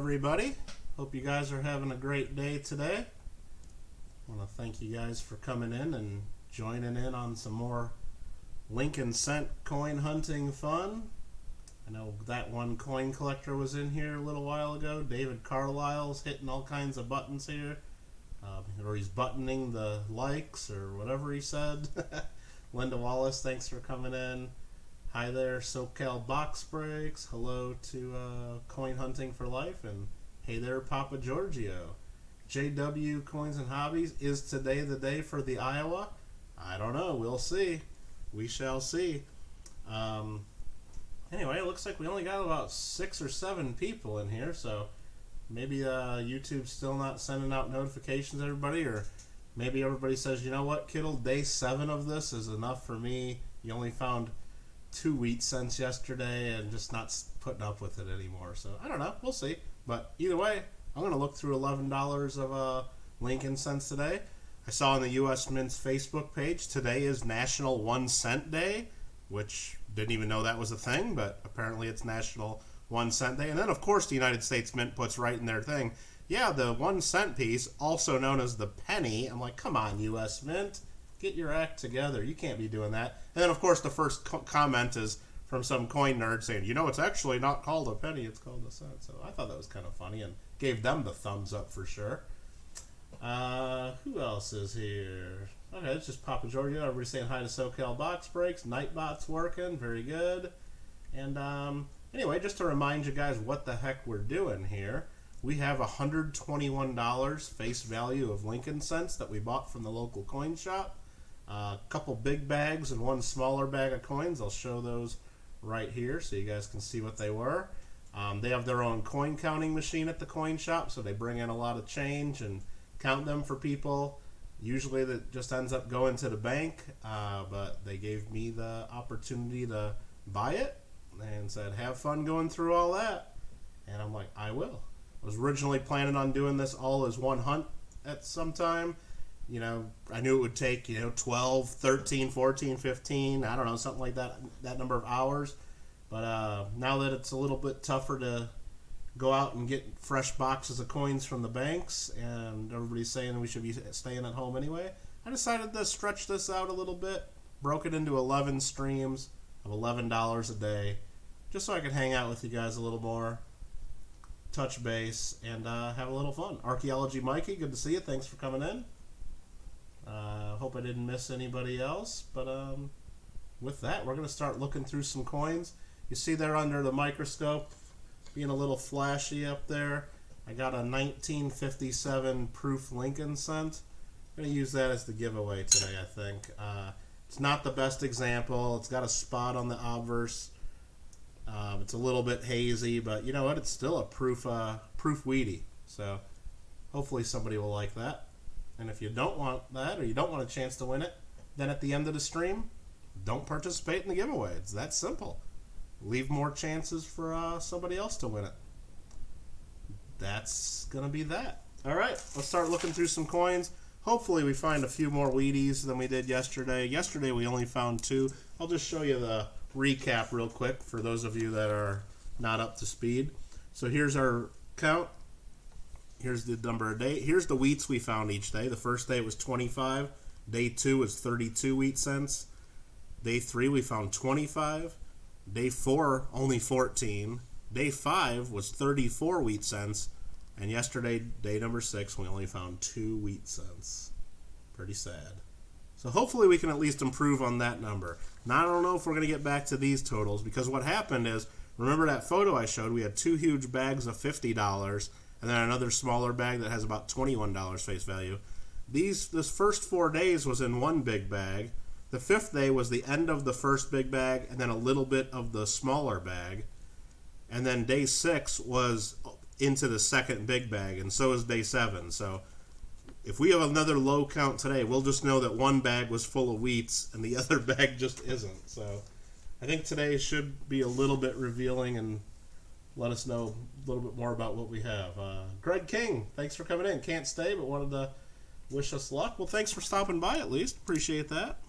everybody. Hope you guys are having a great day today. I want to thank you guys for coming in and joining in on some more Lincoln cent coin hunting fun. I know that one coin collector was in here a little while ago. David Carlisle's hitting all kinds of buttons here. Or he's buttoning the likes or whatever he said. Linda Wallace, thanks for coming in. Hi there, SoCal Box Breaks. Hello to Coin Hunting for Life. And hey there, Papa Giorgio. JW Coins and Hobbies. Is today the day for the Iowa? I don't know. We'll see. We shall see. Anyway, it looks like we only got about 6 or 7 people in here, so maybe YouTube's still not sending out notifications to everybody, or maybe everybody says, you know what, Kittle, day 7 of this is enough for me. You only found 2 wheat cents yesterday and just not putting up with it anymore. So I don't know. We'll see. But either way, I'm going to look through $11 of Lincoln cents today. I saw on the U.S. Mint's Facebook page, today is National 1 Cent Day, which didn't even know that was a thing, but apparently it's National 1 Cent Day. And then, of course, the United States Mint puts right in their thing, yeah, the 1 cent piece, also known as the penny. I'm like, come on, U.S. Mint. Get your act together. You can't be doing that. And then, of course, the first comment is from some coin nerd saying, you know, it's actually not called a penny, it's called a cent. So I thought that was kind of funny and gave them the thumbs up for sure. Who else is here? Okay, it's just Papa Giorgio. Everybody's saying hi to SoCal Box Breaks. Nightbot's working. Very good. And anyway, just to remind you guys what the heck we're doing here, we have $121 face value of Lincoln cents that we bought from the local coin shop. A couple big bags and one smaller bag of coins. I'll show those right here so you guys can see what they were. They have their own coin counting machine at the coin shop, so they bring in a lot of change and count them for people. Usually that just ends up going to the bank, but they gave me the opportunity to buy it and said, have fun going through all that. And I'm like, I will. I was originally planning on doing this all as one hunt at some time. You know, I knew it would take, 12, 13, 14, 15, I don't know, something like that number of hours. But now that it's a little bit tougher to go out and get fresh boxes of coins from the banks, and everybody's saying we should be staying at home anyway, I decided to stretch this out a little bit, broke it into 11 streams of $11 a day, just so I could hang out with you guys a little more, touch base, and have a little fun. Archaeology Mikey, good to see you. Thanks for coming in. Hope I didn't miss anybody else, but with that, we're going to start looking through some coins. You see there under the microscope, being a little flashy up there, I got a 1957 proof Lincoln cent. I'm going to use that as the giveaway today, I think. It's not the best example. It's got a spot on the obverse. It's a little bit hazy, but you know what? It's still a proof Wheatie. So hopefully somebody will like that. And if you don't want that, or you don't want a chance to win it, then at the end of the stream, don't participate in the giveaway. It's that simple. Leave more chances for somebody else to win it. That's going to be that. All right, let's start looking through some coins. Hopefully we find a few more Wheaties than we did yesterday. Yesterday we only found 2. I'll just show you the recap real quick for those of you that are not up to speed. So here's our count. Here's the number of day. Here's the wheats we found each day. The first day was 25. Day 2 was 32 wheat cents. Day 3 we found 25. Day 4 only 14. Day 5 was 34 wheat cents. And yesterday, day number 6, we only found 2 wheat cents. Pretty sad. So hopefully we can at least improve on that number. Now I don't know if we're going to get back to these totals, because what happened is, remember that photo I showed? We had 2 huge bags of $50 and then another smaller bag that has about $21 face value. This first 4 days was in one big bag. The 5th day was the end of the first big bag and then a little bit of the smaller bag. And then day 6 was into the second big bag, and so is day 7. So if we have another low count today, we'll just know that one bag was full of wheats and the other bag just isn't. So I think today should be a little bit revealing and let us know a little bit more about what we have. Greg King, thanks for coming in. Can't stay, but wanted to wish us luck. Well, thanks for stopping by at least. Appreciate that.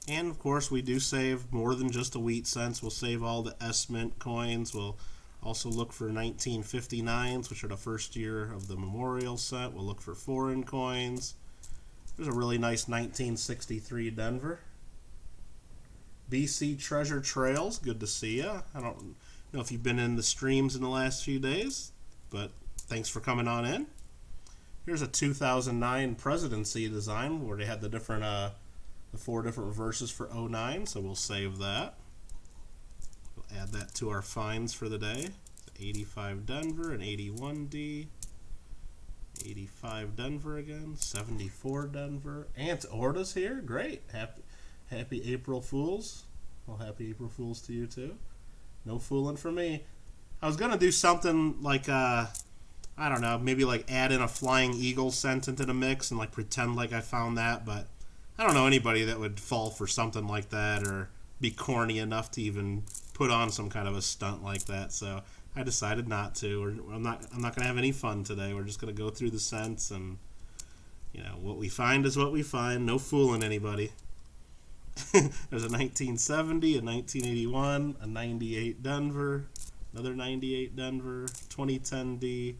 And, of course, we do save more than just the wheat cents. We'll save all the S-Mint coins. We'll Also look for 1959s, which are the first year of the memorial set. We'll look for foreign coins. There's a really nice 1963 Denver. BC Treasure Trails, good to see ya. I don't know if you've been in the streams in the last few days, but thanks for coming on in. Here's a 2009 presidency design where they had the different, the 4 different reverses for 09, so we'll save that. We'll add that to our finds for the day. 85 Denver, an 81D, 85 Denver again, 74 Denver. Aunt Orta's here, great. Happy April Fools. Well, happy April Fools to you too. No fooling for me. I was gonna do something like I don't know, maybe like add in a flying eagle scent into the mix and like pretend like I found that, but I don't know anybody that would fall for something like that or be corny enough to even put on some kind of a stunt like that. So I decided not to. I'm not gonna have any fun today. We're just gonna go through the scents, and you know what we find is what we find. No fooling anybody. There's a 1970, a 1981, a 98 Denver, another 98 Denver, 2010D,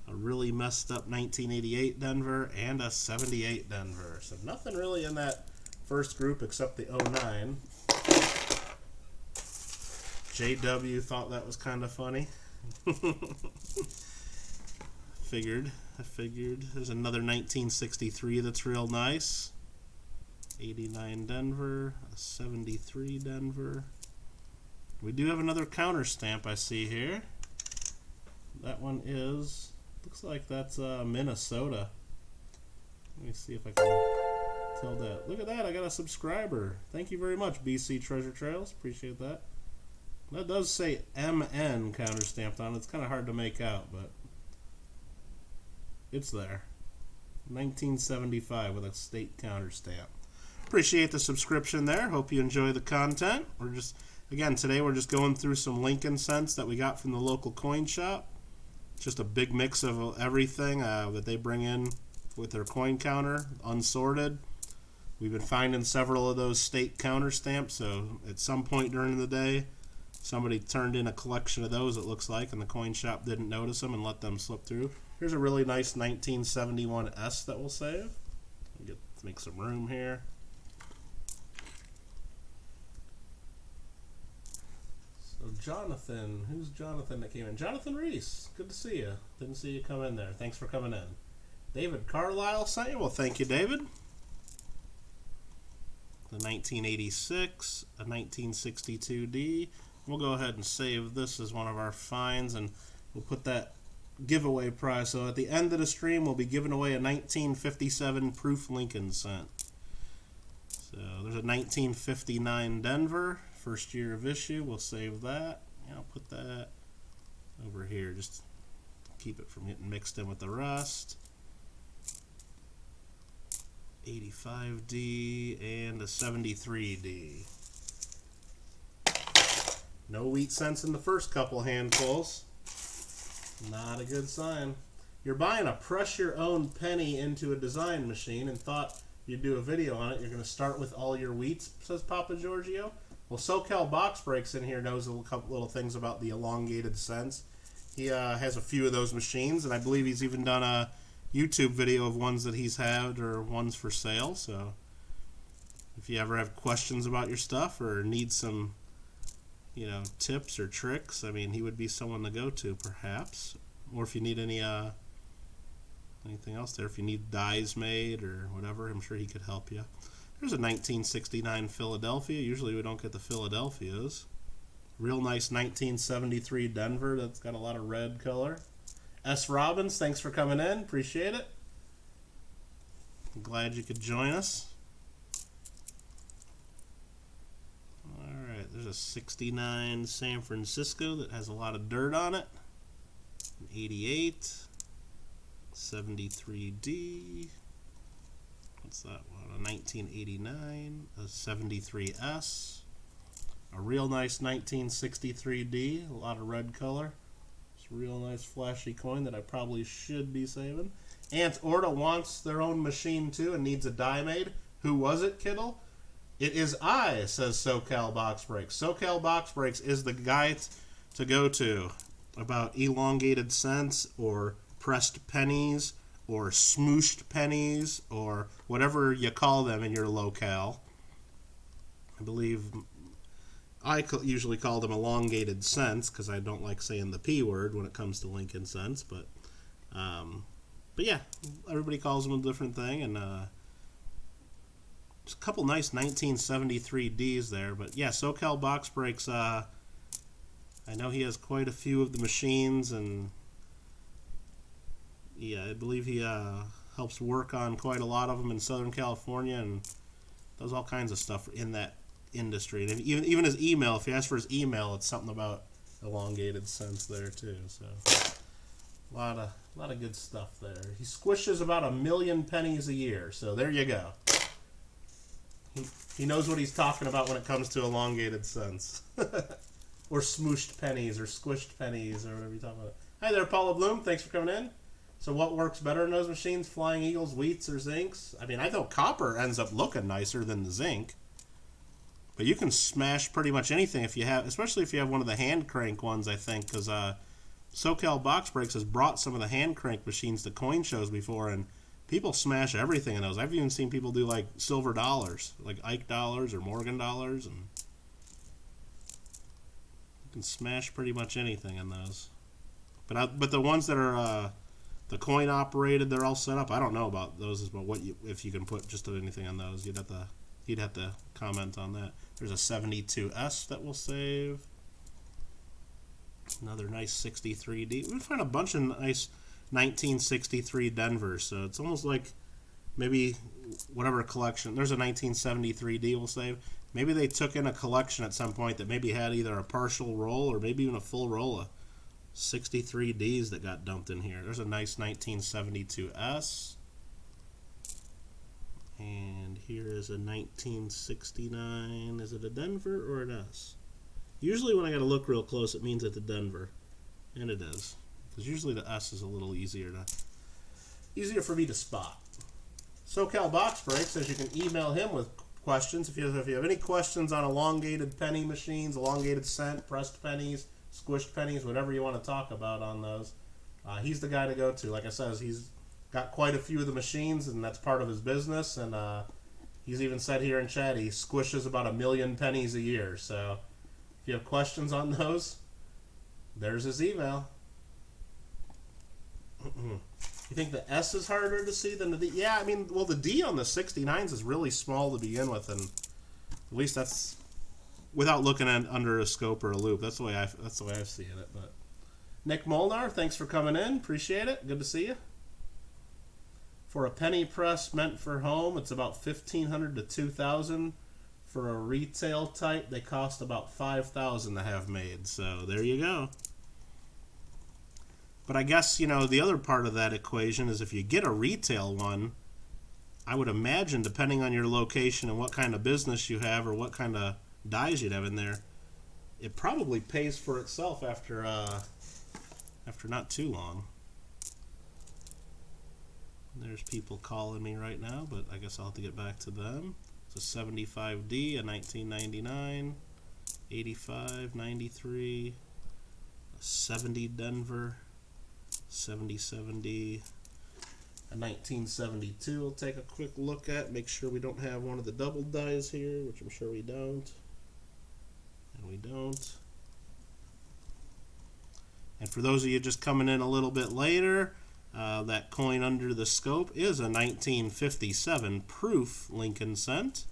a really messed up 1988 Denver, and a 78 Denver. So nothing really in that first group except the 09. JW thought that was kind of funny. I figured. There's another 1963 that's real nice. 89 Denver, a 73 Denver. We do have another counter stamp I see here. That one is, looks like that's Minnesota. Let me see if I can tell that. Look at that, I got a subscriber. Thank you very much, BC Treasure Trails. Appreciate that. That does say MN counter stamped on it. It's kind of hard to make out, but it's there. 1975 with a state counter stamp. Appreciate the subscription there. Hope you enjoy the content. Today we're just going through some Lincoln cents that we got from the local coin shop. Just a big mix of everything that they bring in with their coin counter, unsorted. We've been finding several of those state counter stamps, so at some point during the day, somebody turned in a collection of those, it looks like, and the coin shop didn't notice them and let them slip through. Here's a really nice 1971 S that we'll save. Let's make some room here. So Jonathan, who's Jonathan that came in? Jonathan Reese, good to see you. Didn't see you come in there. Thanks for coming in. David Carlisle sent you. Well, thank you, David. The 1986, a 1962D. We'll go ahead and save this as one of our finds, and we'll put that giveaway prize. So at the end of the stream, we'll be giving away a 1957 Proof Lincoln cent. So there's a 1959 Denver, first year of issue. We'll save that. I'll put that over here, just keep it from getting mixed in with the rest. 85D and a 73D. No wheat cents in the first couple handfuls. Not a good sign. You're buying a press your own penny into a design machine and thought you'd do a video on it. You're going to start with all your wheats, says Papa Giorgio. Well, SoCal Box Breaks in here knows a couple little things about the elongated cents. He has a few of those machines, and I believe he's even done a YouTube video of ones that he's had or ones for sale. So if you ever have questions about your stuff or need some, tips or tricks, I mean, he would be someone to go to, perhaps. Or if you need anything else there, if you need dies made or whatever, I'm sure he could help you. There's a 1969 Philadelphia. Usually we don't get the Philadelphias. Real nice 1973 Denver that's got a lot of red color. S. Robbins, thanks for coming in. Appreciate it. I'm glad you could join us. Alright, there's a 69 San Francisco that has a lot of dirt on it. An 88. 73D. What's that one? A 1989. A 73S. A real nice 1963D. A lot of red color. Real nice flashy coin that I probably should be saving. Aunt Orta wants their own machine too and needs a die made. Who was it, Kittle? It is I, says SoCal Box Breaks. SoCal Box Breaks is the guy to go to about elongated cents or pressed pennies or smooshed pennies or whatever you call them in your locale. I believe I usually call them elongated cents because I don't like saying the P word when it comes to Lincoln cents. But yeah, everybody calls them a different thing. And just a couple nice 1973 Ds there. But yeah, SoCal Box Breaks, I know he has quite a few of the machines, and yeah, I believe he helps work on quite a lot of them in Southern California and does all kinds of stuff in that industry. And even his email, if you ask for his email, it's something about elongated cents there too. So a lot of good stuff there. He squishes about 1 million pennies a year. So there you go. He knows what he's talking about when it comes to elongated cents. Or smooshed pennies or squished pennies or whatever you talk about. Hi there, Paula Bloom. Thanks for coming in. So what works better in those machines? Flying Eagles, Wheats, or Zincs? I mean, I know copper ends up looking nicer than the zinc. But you can smash pretty much anything if you have, especially if you have one of the hand crank ones, I think, because SoCal Box Breaks has brought some of the hand crank machines to coin shows before, and people smash everything in those. I've even seen people do like silver dollars, like Ike dollars or Morgan dollars, and you can smash pretty much anything in those. But the ones that are the coin operated, they're all set up. I don't know about those, but if you can put just anything on those, you'd have to comment on that. There's a 72S that we'll save. Another nice 63D. We find a bunch of nice 1963 Denvers, so it's almost like maybe whatever collection. There's a 1973D we'll save. Maybe they took in a collection at some point that maybe had either a partial roll or maybe even a full roll of 63Ds that got dumped in here. There's a nice 1972S. And here is a 1969. Is it a Denver or an S? Usually when I got to look real close, it means it's a Denver. And it is. Because usually the S is a little easier for me to spot. SoCal Box Break says you can email him with questions. If you have any questions on elongated penny machines, elongated cent, pressed pennies, squished pennies, whatever you want to talk about on those, he's the guy to go to. Like I said, he's got quite a few of the machines, and that's part of his business. And he's even said here in chat he squishes about 1 million pennies a year. So if you have questions on those, there's his email. You think the S is harder to see than the D? Yeah, I mean, well, the D on the 69s is really small to begin with, and at least that's without looking at under a scope or a loop. That's the way I've seen it. But Nick Molnar, thanks for coming in. Appreciate it. Good to see you. For a penny press meant for home, it's about $1,500 to $2,000. For a retail type, they cost about $5,000 to have made. So there you go. But I guess, the other part of that equation is if you get a retail one, I would imagine, depending on your location and what kind of business you have or what kind of dies you'd have in there, it probably pays for itself after not too long. There's people calling me right now, but I guess I'll have to get back to them. It's a 75D, a 1999, 85, 93, a 70 Denver, 70, a 1972 we'll take a quick look at, make sure we don't have one of the double dies here, which I'm sure we don't. And we don't. And for those of you just coming in a little bit later, that coin under the scope is a 1957 proof Lincoln cent.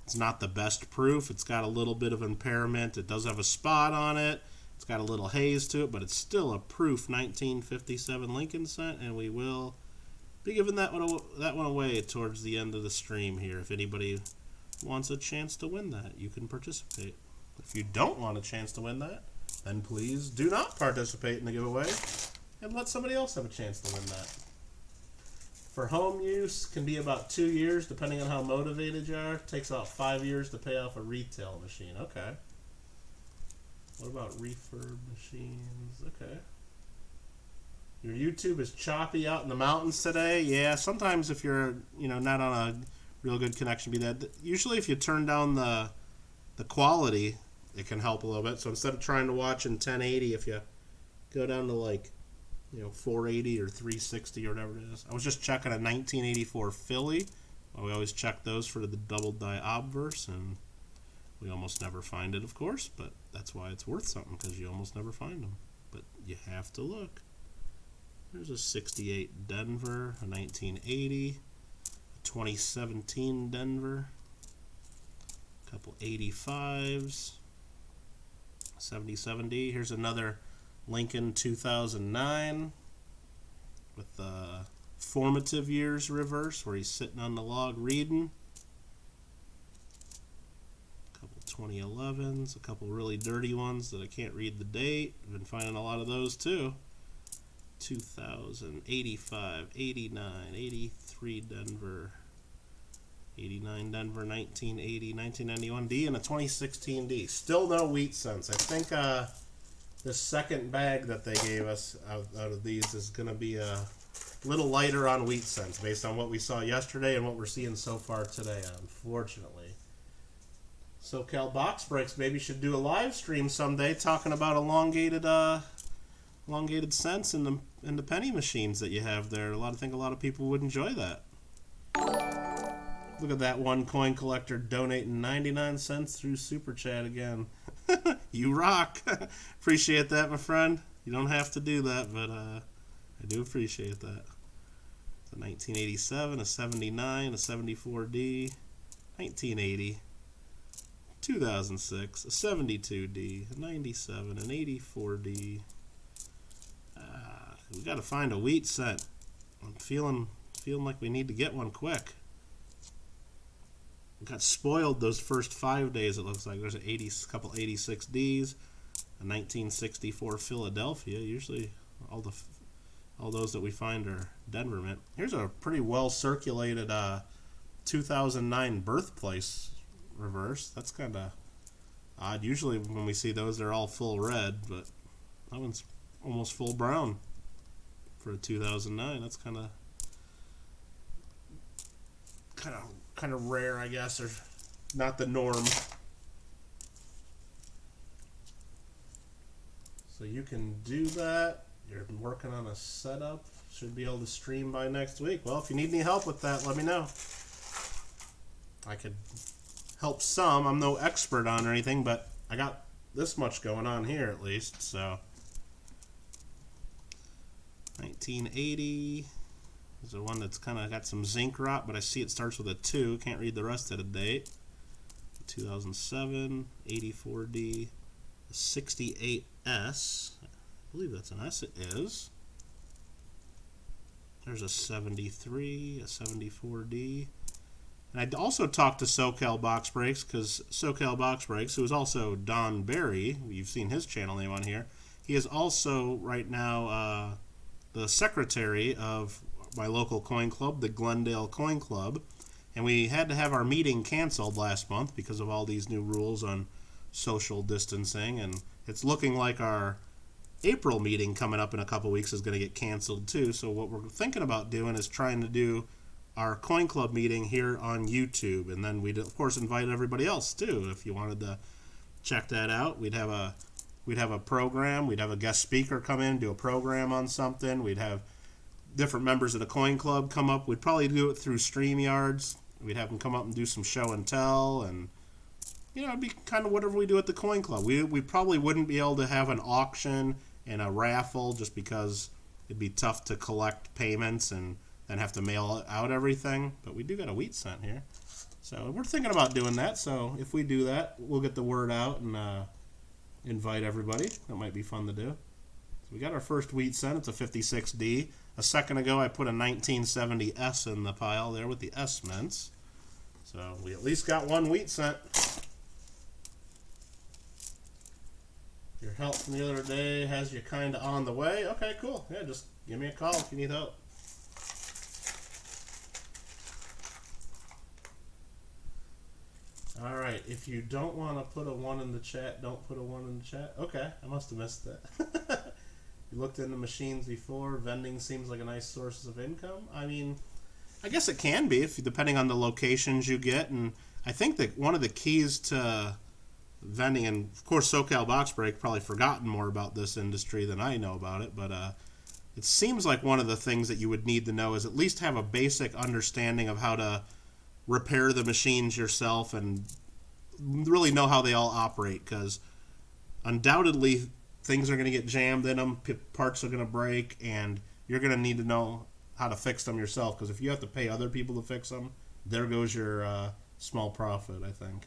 It's not the best proof. It's got a little bit of impairment. It does have a spot on it. It's got a little haze to it, but it's still a proof 1957 Lincoln cent, and we will be giving that one away towards the end of the stream here. If anybody wants a chance to win that, you can participate. If you don't want a chance to win that, then please do not participate in the giveaway and let somebody else have a chance to win that. For home use, can be about 2 years, depending on how motivated you are. It takes about 5 years to pay off a retail machine. Okay. What about refurb machines? Okay. Your YouTube is choppy out in the mountains today. Yeah, sometimes if you're, not on a real good connection, be that. Usually if you turn down the quality it can help a little bit. So instead of trying to watch in 1080, if you go down to like 480 or 360 or whatever it is. I was just checking a 1984 Philly. Well, we always check those for the double die obverse, and we almost never find it, of course, but that's why it's worth something, because you almost never find them. But you have to look. There's a 68 Denver, a 1980, a 2017 Denver, a couple 85s, 77D. Here's another Lincoln 2009 with the formative years reverse, where he's sitting on the log reading. A couple 2011s, a couple really dirty ones that I can't read the date. I've been finding a lot of those too. 2000, 85, 89, 83 Denver, 89 Denver, 1980, 1991D, and a 2016D. Still no wheat cents. I think the second bag that they gave us out of these is going to be a little lighter on wheat cents based on what we saw yesterday and what we're seeing so far today, unfortunately. SoCal Box Breaks maybe should do a live stream someday talking about elongated cents in the penny machines that you have there. I think a lot of people would enjoy that. Look at that one coin collector donating 99 cents through Super Chat again. You rock. Appreciate that, my friend. You don't have to do that, but I do appreciate that. It's a 1987, a 79, a 74D, 1980, 2006, a 72D, a 97, an 84D. We got to find a wheat cent. I'm feeling like we need to get one quick. We got spoiled those first 5 days, it looks like. There's a couple 86Ds, a 1964 Philadelphia. Usually all those that we find are Denver Mint. Here's a pretty well circulated 2009 Birthplace reverse. That's kind of odd. Usually when we see those, they're all full red, but that one's almost full brown for a 2009. That's kind of rare, I guess, or not the norm. So you can do that. You're working on a setup. Should be able to stream by next week. Well, if you need any help with that, let me know. I could help some. I'm no expert on or anything, but I got this much going on here at least. So 1980 is the one that's kind of got some zinc rot, but I see it starts with a 2. Can't read the rest of the date. 2007, 84D, a 68S. I believe that's an S. It is. There's a 73, a 74D. And I also talked to SoCal Box Breaks, because SoCal Box Breaks, who is also Don Barry, you've seen his channel name on here, he is also right now the secretary of my local coin club, the Glendale Coin Club, and we had to have our meeting canceled last month because of all these new rules on social distancing, and it's looking like our April meeting coming up in a couple weeks is going to get canceled too. So what we're thinking about doing is trying to do our coin club meeting here on YouTube, and then we'd of course invite everybody else too if you wanted to check that out. We'd have a program. We'd have a guest speaker come in, do a program on something. We'd have different members of the coin club come up. We'd probably do it through StreamYards. We'd have them come up and do some show and tell, and it'd be kind of whatever we do at the coin club. We probably wouldn't be able to have an auction and a raffle just because it'd be tough to collect payments and then have to mail out everything. But we do got a wheat cent here, so we're thinking about doing that. So if we do that, we'll get the word out and invite everybody. That might be fun to do. So we got our first wheat cent. It's a 56D. A second ago, I put a 1970S in the pile there with the S mints. So we at least got one wheat cent. Your help from the other day has you kind of on the way. Okay, cool. Yeah, just give me a call if you need help. All right, if you don't want to put a 1 in the chat, don't put a 1 in the chat. Okay, I must have missed that. You looked into machines before. Vending seems like a nice source of income. I mean, I guess it can be, depending on the locations you get. And I think that one of the keys to vending, and of course SoCal Box Break probably forgotten more about this industry than I know about it, but it seems like one of the things that you would need to know is at least have a basic understanding of how to repair the machines yourself and really know how they all operate, because undoubtedly things are going to get jammed in them, parts are going to break, and you're going to need to know how to fix them yourself, because if you have to pay other people to fix them, there goes your small profit, I think.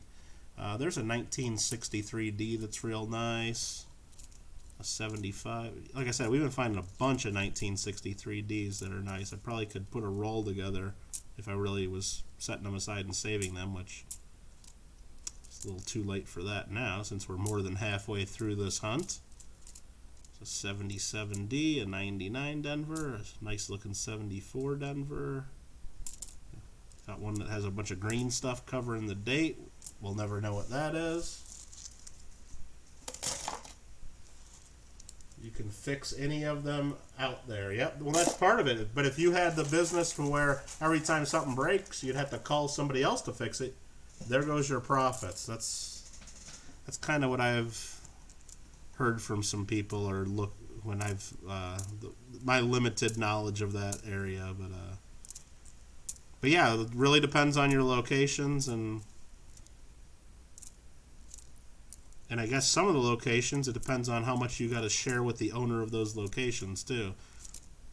There's a 1963D that's real nice. A 75. Like I said, we've been finding a bunch of 1963Ds that are nice. I probably could put a roll together if I really was setting them aside and saving them, which is a little too late for that now since we're more than halfway through this hunt. It's a 77D, a 99 Denver, a nice looking 74 Denver. Got one that has a bunch of green stuff covering the date. We'll never know what that is. You can fix any of them out there. Yep, well that's part of it. But if you had the business from where every time something breaks, you'd have to call somebody else to fix it, there goes your profits. That's kind of what I've heard from some people, or look when I've my limited knowledge of that area. But yeah, it really depends on your locations, and I guess some of the locations, it depends on how much you got to share with the owner of those locations too.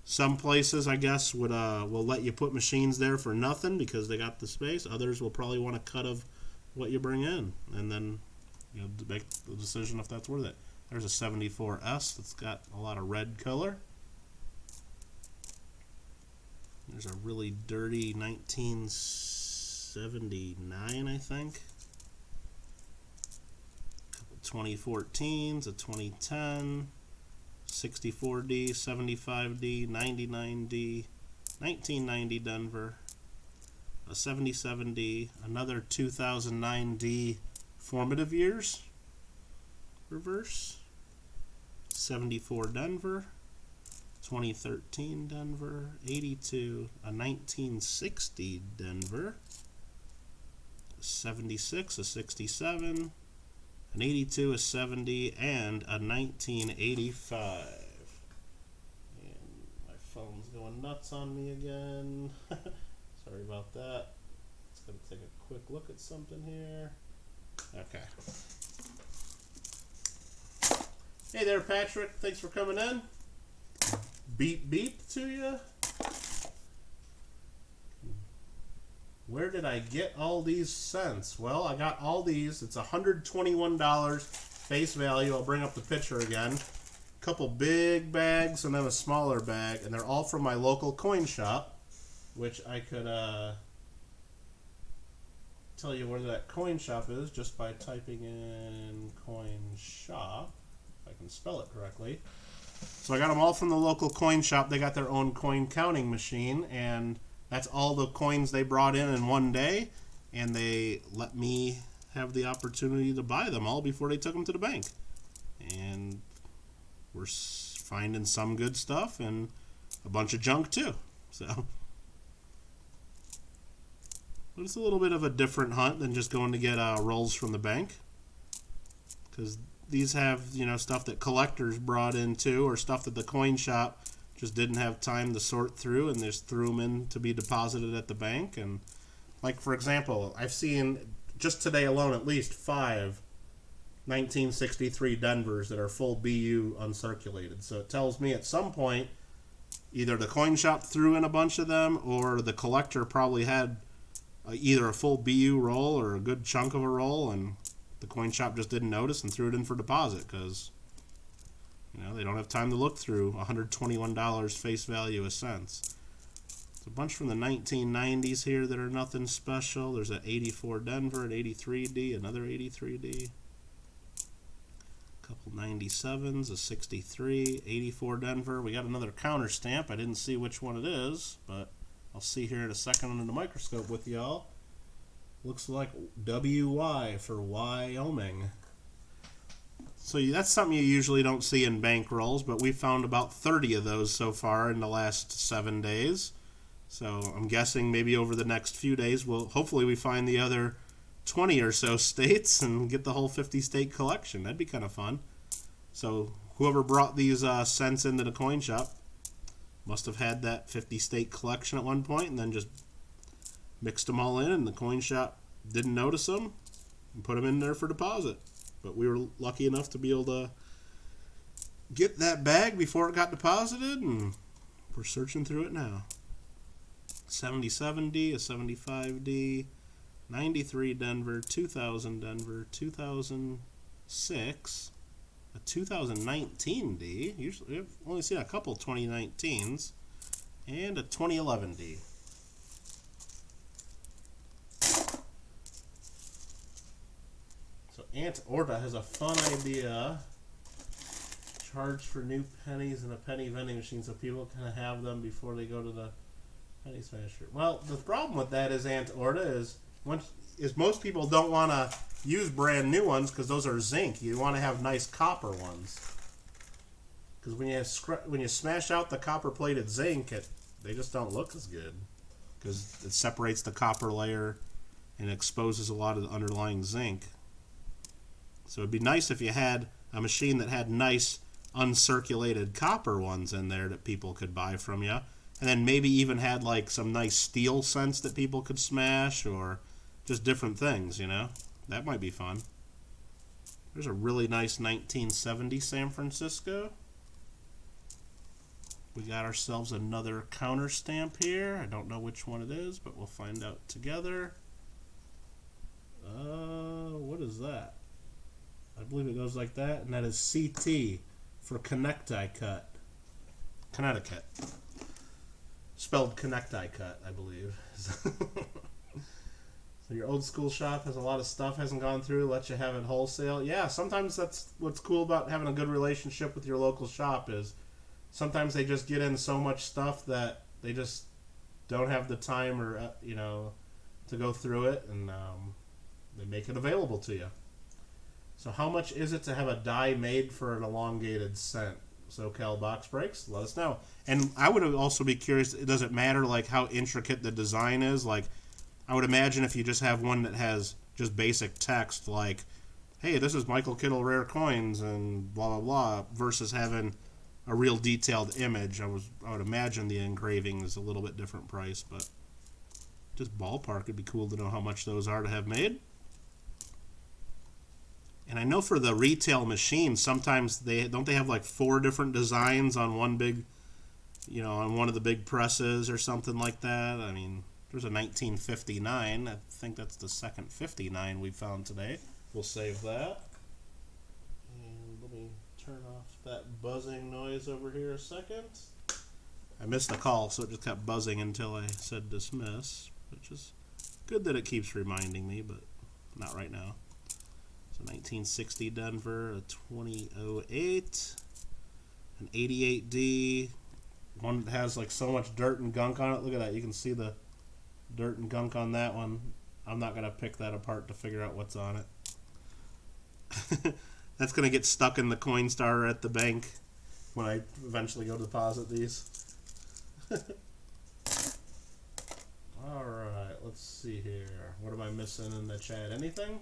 Some places, I guess, will let you put machines there for nothing because they got the space. Others will probably want a cut of what you bring in, and then make the decision if that's worth it. There's a 74S that's got a lot of red color. There's a really dirty 1979, I think. 2014s, a 2010, 64D, 75D, 99D, 1990 Denver, a 77D, another 2009D formative years, reverse, 74 Denver, 2013 Denver, 82, a 1960 Denver, a 76, a 67, an 82, a 70, and a 1985. And my phone's going nuts on me again. Sorry about that. It's going to take a quick look at something here. Okay. Hey there, Patrick. Thanks for coming in. Beep beep to you. Where did I get all these cents? Well, I got all these. It's $121 face value. I'll bring up the picture again. A couple big bags and then a smaller bag, and they're all from my local coin shop, which I could tell you where that coin shop is just by typing in coin shop, if I can spell it correctly. So I got them all from the local coin shop. They got their own coin counting machine, and that's all the coins they brought in one day, and they let me have the opportunity to buy them all before they took them to the bank. And we're finding some good stuff and a bunch of junk too. So, but it's a little bit of a different hunt than just going to get rolls from the bank, because these have stuff that collectors brought in too, or stuff that the coin shop just didn't have time to sort through and just threw them in to be deposited at the bank. And like, for example, I've seen just today alone at least 5 1963 Denvers that are full BU uncirculated. So it tells me at some point either the coin shop threw in a bunch of them, or the collector probably had either a full BU roll or a good chunk of a roll, and the coin shop just didn't notice and threw it in for deposit because they don't have time to look through $121 face value of cents. There's a bunch from the 1990s here that are nothing special. There's an 84 Denver, an 83D, another 83D. A couple 97s, a 63, 84 Denver. We got another counter stamp. I didn't see which one it is, but I'll see here in a second under the microscope with y'all. Looks like WY for Wyoming. So that's something you usually don't see in bank rolls, but we found about 30 of those so far in the last 7 days. So I'm guessing maybe over the next few days, hopefully we find the other 20 or so states and get the whole 50-state collection. That'd be kind of fun. So whoever brought these cents into the coin shop must have had that 50-state collection at one point and then just mixed them all in, and the coin shop didn't notice them and put them in there for deposit. But we were lucky enough to be able to get that bag before it got deposited, and we're searching through it now. 77D, a 75D, 93 Denver, 2000 Denver, 2006, a 2019D. Usually, I've only seen a couple 2019s, and a 2011D. So Aunt Orta has a fun idea. Charge for new pennies in a penny vending machine so people can have them before they go to the penny smasher. Well, the problem with that is, Aunt Orta, is most people don't want to use brand new ones because those are zinc. You want to have nice copper ones. Because when you smash out the copper-plated zinc, they just don't look as good. Because it separates the copper layer and exposes a lot of the underlying zinc. So it'd be nice if you had a machine that had nice uncirculated copper ones in there that people could buy from you. And then maybe even had like some nice steel cents that people could smash, or just different things, you know? That might be fun. There's a really nice 1970 San Francisco. We got ourselves another counter stamp here. I don't know which one it is, but we'll find out together. What is that? I believe it goes like that, and that is CT for Connecticut. Connecticut. Spelled Connecticut, I believe. So your old school shop has a lot of stuff, hasn't gone through, lets you have it wholesale. Yeah, sometimes that's what's cool about having a good relationship with your local shop, is sometimes they just get in so much stuff that they just don't have the time or to go through it, and they make it available to you. So how much is it to have a die made for an elongated cent? SoCal Box Breaks, let us know. And I would also be curious, does it matter like how intricate the design is? Like, I would imagine if you just have one that has just basic text like, hey, this is Michael Kittle Rare Coins and blah, blah, blah, versus having a real detailed image, I would imagine the engraving is a little bit different price, but just ballpark, it'd be cool to know how much those are to have made. And I know for the retail machine, sometimes they have like 4 different designs on one big, on one of the big presses or something like that. I mean, there's a 1959. I think that's the second 59 we found today. We'll save that. And let me turn off that buzzing noise over here a second. I missed the call, so it just kept buzzing until I said dismiss, which is good that it keeps reminding me, but not right now. So 1960 Denver, a 2008, an 88D, one that has like so much dirt and gunk on it. Look at that. You can see the dirt and gunk on that one. I'm not going to pick that apart to figure out what's on it. That's going to get stuck in the Coinstar at the bank when I eventually go deposit these. Alright, let's see here. What am I missing in the chat? Anything?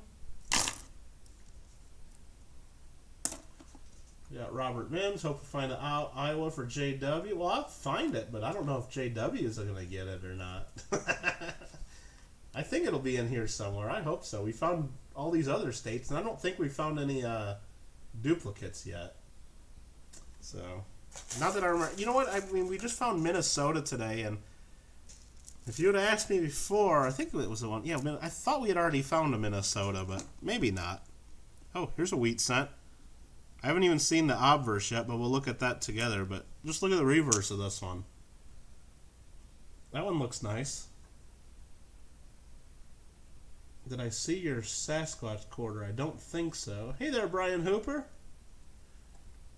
We got Robert Mims. Hope to find Iowa for JW. Well, I'll find it, but I don't know if JW is going to get it or not. I think it'll be in here somewhere. I hope so. We found all these other states, and I don't think we found any duplicates yet. So, not that I remember. You know what? I mean, we just found Minnesota today, and if you would have asked me before, I think it was the one. Yeah, I thought we had already found a Minnesota, but maybe not. Oh, here's a wheat cent. I haven't even seen the obverse yet, but we'll look at that together. But just look at the reverse of this one. That one looks nice. Did I see your Sasquatch quarter? I don't think so. Hey there, Brian Hooper.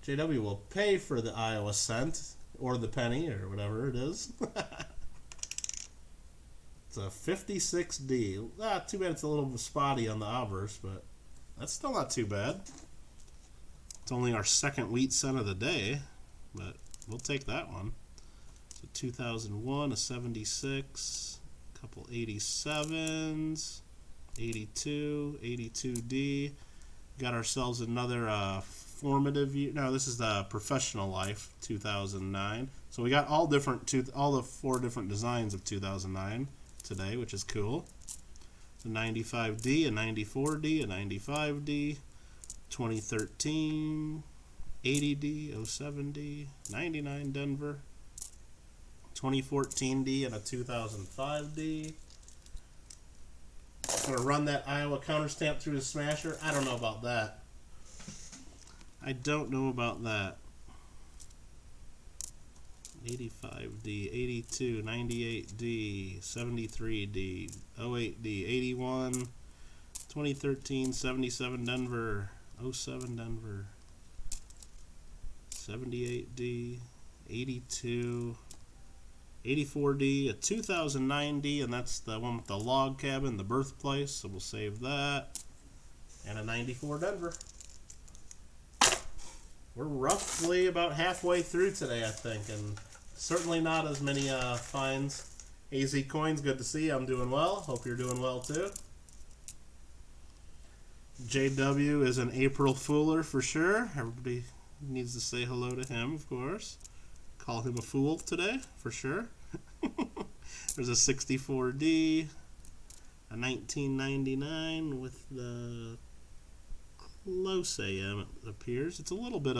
JW will pay for the Iowa cent, or the penny, or whatever it is. It's a 56D. Too bad it's a little spotty on the obverse, but that's still not too bad. It's only our second wheat cent of the day, but we'll take that one. It's a 2001, a 76, a couple 87s. 82, 82D. Got ourselves another formative year. No, this is the professional life, 2009. So we got all the 4 different designs of 2009 today, which is cool. A 95D, a 94D, a 95D, 2013, 80D, 07D, 99 Denver, 2014D, and a 2005D. I'm going to run that Iowa counter stamp through the smasher. I don't know about that. I don't know about that. 85D, 82, 98D, 73D, 08D, 81, 2013, 77 Denver, 07 Denver, 78D, 82, 84D, a 2009D, and that's the one with the log cabin, the birthplace, so we'll save that, and a 94 Denver. We're roughly about halfway through today, I think, and certainly not as many finds. AZ Coins, good to see you. I'm doing well. Hope you're doing well too. JW is an April Fooler for sure. Everybody needs to say hello to him, of course. Call him a fool today, for sure. There's a 64D, a 1999 with the close AM, it appears. It's a little bit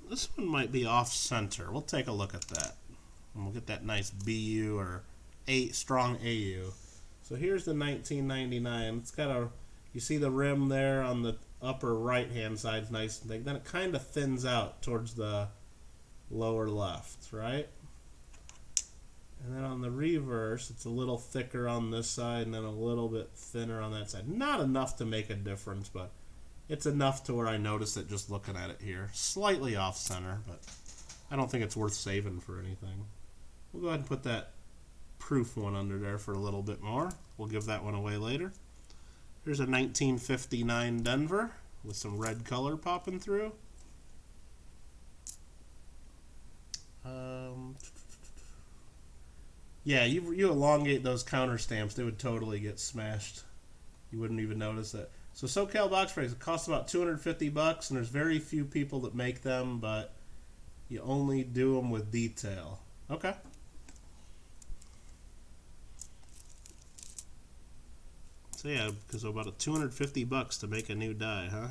this one might be off center. We'll take a look at that. And we'll get that nice BU or strong AU. So here's the 1999. It's got you see the rim there on the upper right hand side is nice and thick. Then it kind of thins out towards the lower left, right? And then on the reverse, it's a little thicker on this side and then a little bit thinner on that side. Not enough to make a difference, but it's enough to where I notice it just looking at it here. Slightly off center, but I don't think it's worth saving for anything. We'll go ahead and put that proof one under there for a little bit more. We'll give that one away later. Here's a 1959 Denver with some red color popping through. Yeah, you elongate those counter stamps, they would totally get smashed. You wouldn't even notice it. So SoCal box breaks, it costs about $250, and there's very few people that make them, but you only do them with detail. Okay. So yeah, because about $250 to make a new die, huh?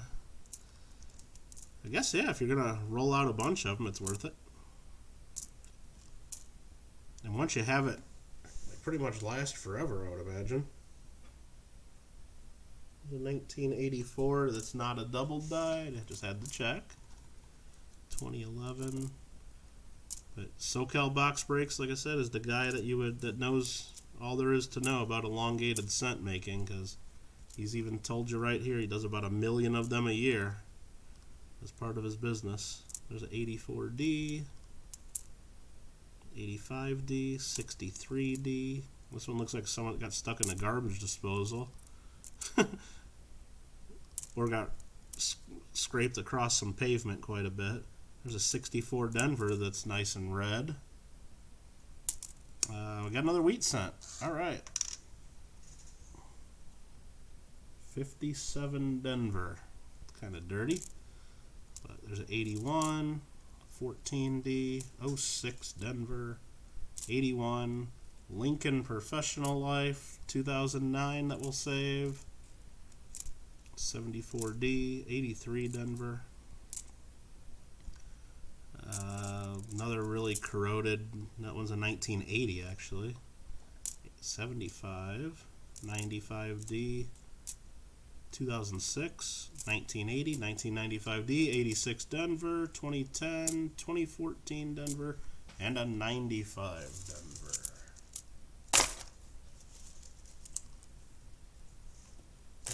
I guess, yeah, if you're going to roll out a bunch of them, it's worth it. And once you have it, they pretty much last forever, I would imagine. The 1984, that's not a double die, I just had to check. 2011. But SoCal Box Breaks, like I said, is the guy that knows all there is to know about elongated cent making, because he's even told you right here he does about 1 million of them a year as part of his business. There's an 84D, 85D, 63D. This one looks like someone got stuck in a garbage disposal or got scraped across some pavement quite a bit. There's a 64 Denver that's nice and red. We got another wheat cent. All right. 57 Denver. It's kind of dirty. But there's an 81, 14D, 06 Denver, 81, Lincoln Professional Life, 2009 that we'll save, 74D, 83 Denver. Another really corroded, that one's a 1980 actually, 75, 95D, 2006, 1980, 1995D, 86 Denver, 2010, 2014 Denver, and a 95 Denver.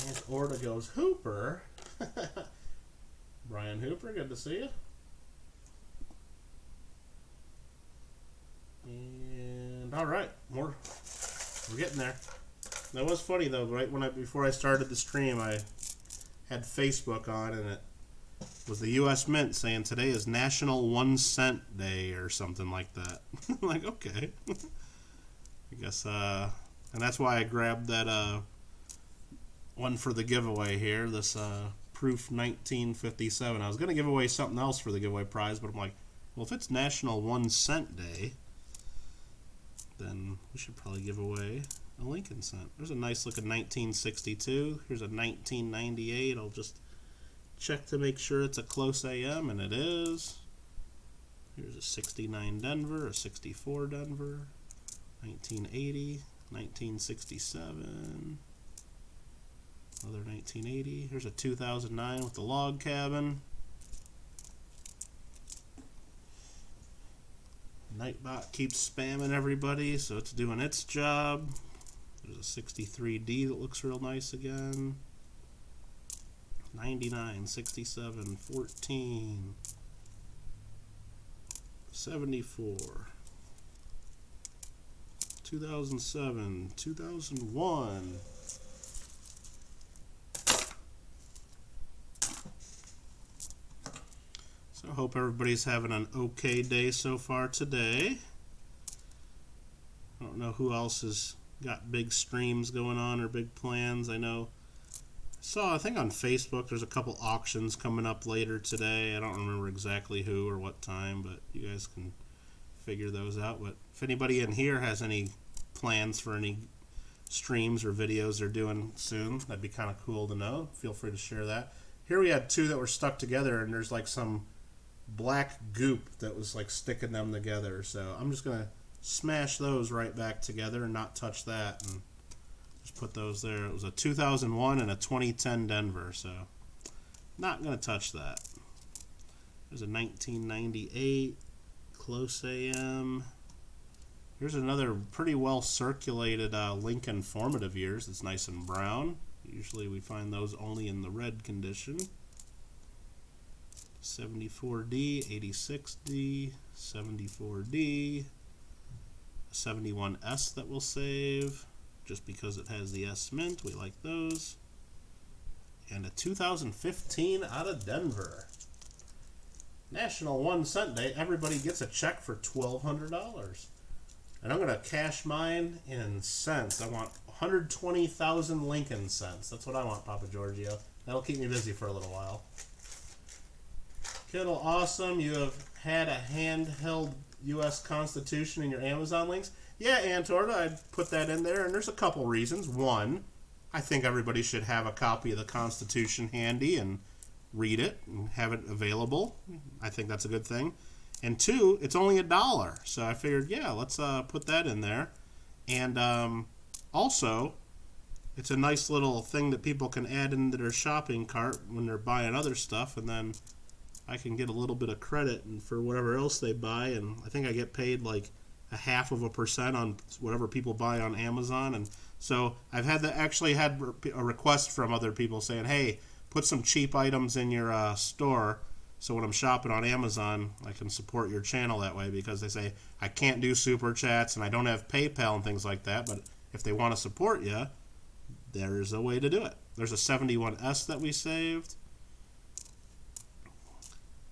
And Orta goes Hooper. Brian Hooper, good to see you. And all right, we're getting there. That was funny though. Right before I started the stream, I had Facebook on, and it was the U.S. Mint saying today is National 1 Cent Day or something like that. I'm like, okay. I guess And that's why I grabbed that one for the giveaway here, this Proof 1957. I was going to give away something else for the giveaway prize, but I'm like, well, if it's National 1 Cent Day, then we should probably give away a Lincoln cent. There's a nice looking 1962. Here's a 1998. I'll just check to make sure it's a close AM, and it is. Here's a 69 Denver, a 64 Denver, 1980, 1967, another 1980. Here's a 2009 with the log cabin. Nightbot keeps spamming everybody, so it's doing its job. There's a 63D that looks real nice again. 99, 67, 14, 74, 2007, 2001. So I hope everybody's having an okay day so far today. I don't know who else has got big streams going on or big plans. I think on Facebook there's a couple auctions coming up later today. I don't remember exactly who or what time, but you guys can figure those out. But if anybody in here has any plans for any streams or videos they're doing soon, that'd be kind of cool to know. Feel free to share that. Here we had two that were stuck together, and there's like some black goop that was like sticking them together. So I'm just going to smash those right back together and not touch that, and just put those there. It was a 2001 and a 2010 Denver, so not going to touch that. There's a 1998 close AM. Here's another pretty well circulated Lincoln formative years. It's nice and brown. Usually we find those only in the red condition. 74D, 86D, 74D, 71S that we'll save just because it has the S mint. We like those. And a 2015 out of Denver. National 1 Cent Day. Everybody gets a check for $1,200. And I'm going to cash mine in cents. I want 120,000 Lincoln cents. That's what I want, Papa Giorgio. That'll keep me busy for a little while. Kittle, awesome. You have had a handheld U.S. Constitution in your Amazon links. Yeah, Antorda, I'd put that in there, and there's a couple reasons. One, I think everybody should have a copy of the Constitution handy and read it and have it available. I think that's a good thing. And two, it's only $1, so I figured, yeah, let's put that in there. And also, it's a nice little thing that people can add into their shopping cart when they're buying other stuff, and then I can get a little bit of credit for whatever else they buy, and I think I get paid like 0.5% on whatever people buy on Amazon. And so I've had a request from other people saying, hey, put some cheap items in your store, so when I'm shopping on Amazon, I can support your channel that way, because they say I can't do super chats and I don't have PayPal and things like that, but if they want to support you, there's a way to do it. There's a 71S that we saved.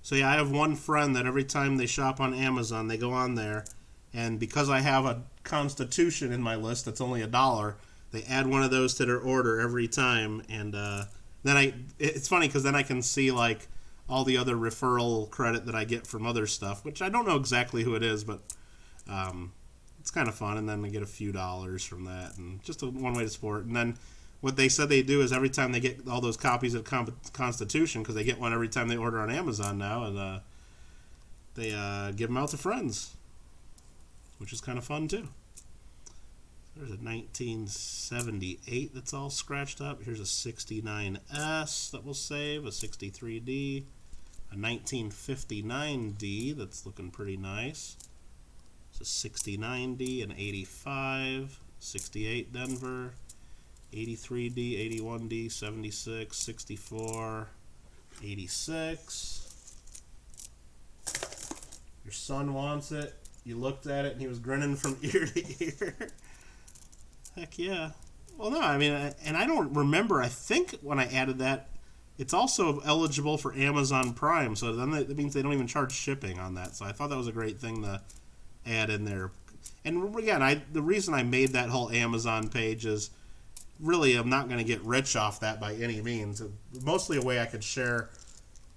So yeah, I have one friend that every time they shop on Amazon, they go on there, and because I have a Constitution in my list that's only $1, they add one of those to their order every time, and then it's funny because then I can see like all the other referral credit that I get from other stuff, which I don't know exactly who it is, but it's kind of fun, and then I get a few dollars from that, and just one way to support. And then what they said they do is every time they get all those copies of Constitution, because they get one every time they order on Amazon now, and they give them out to friends, which is kind of fun too. There's a 1978 that's all scratched up. Here's a 69S that we'll save, a 63D, a 1959D that's looking pretty nice. It's a 69D, an 85, 68 Denver, 83D, 81D, 76, 64, 86. Your son wants it. You looked at it and he was grinning from ear to ear. Heck yeah. Well, no, I mean, and I don't remember. I think when I added that, it's also eligible for Amazon Prime, so then that means they don't even charge shipping on that. So I thought that was a great thing to add in there. And again, the reason I made that whole Amazon page is really I'm not going to get rich off that by any means. Mostly a way I could share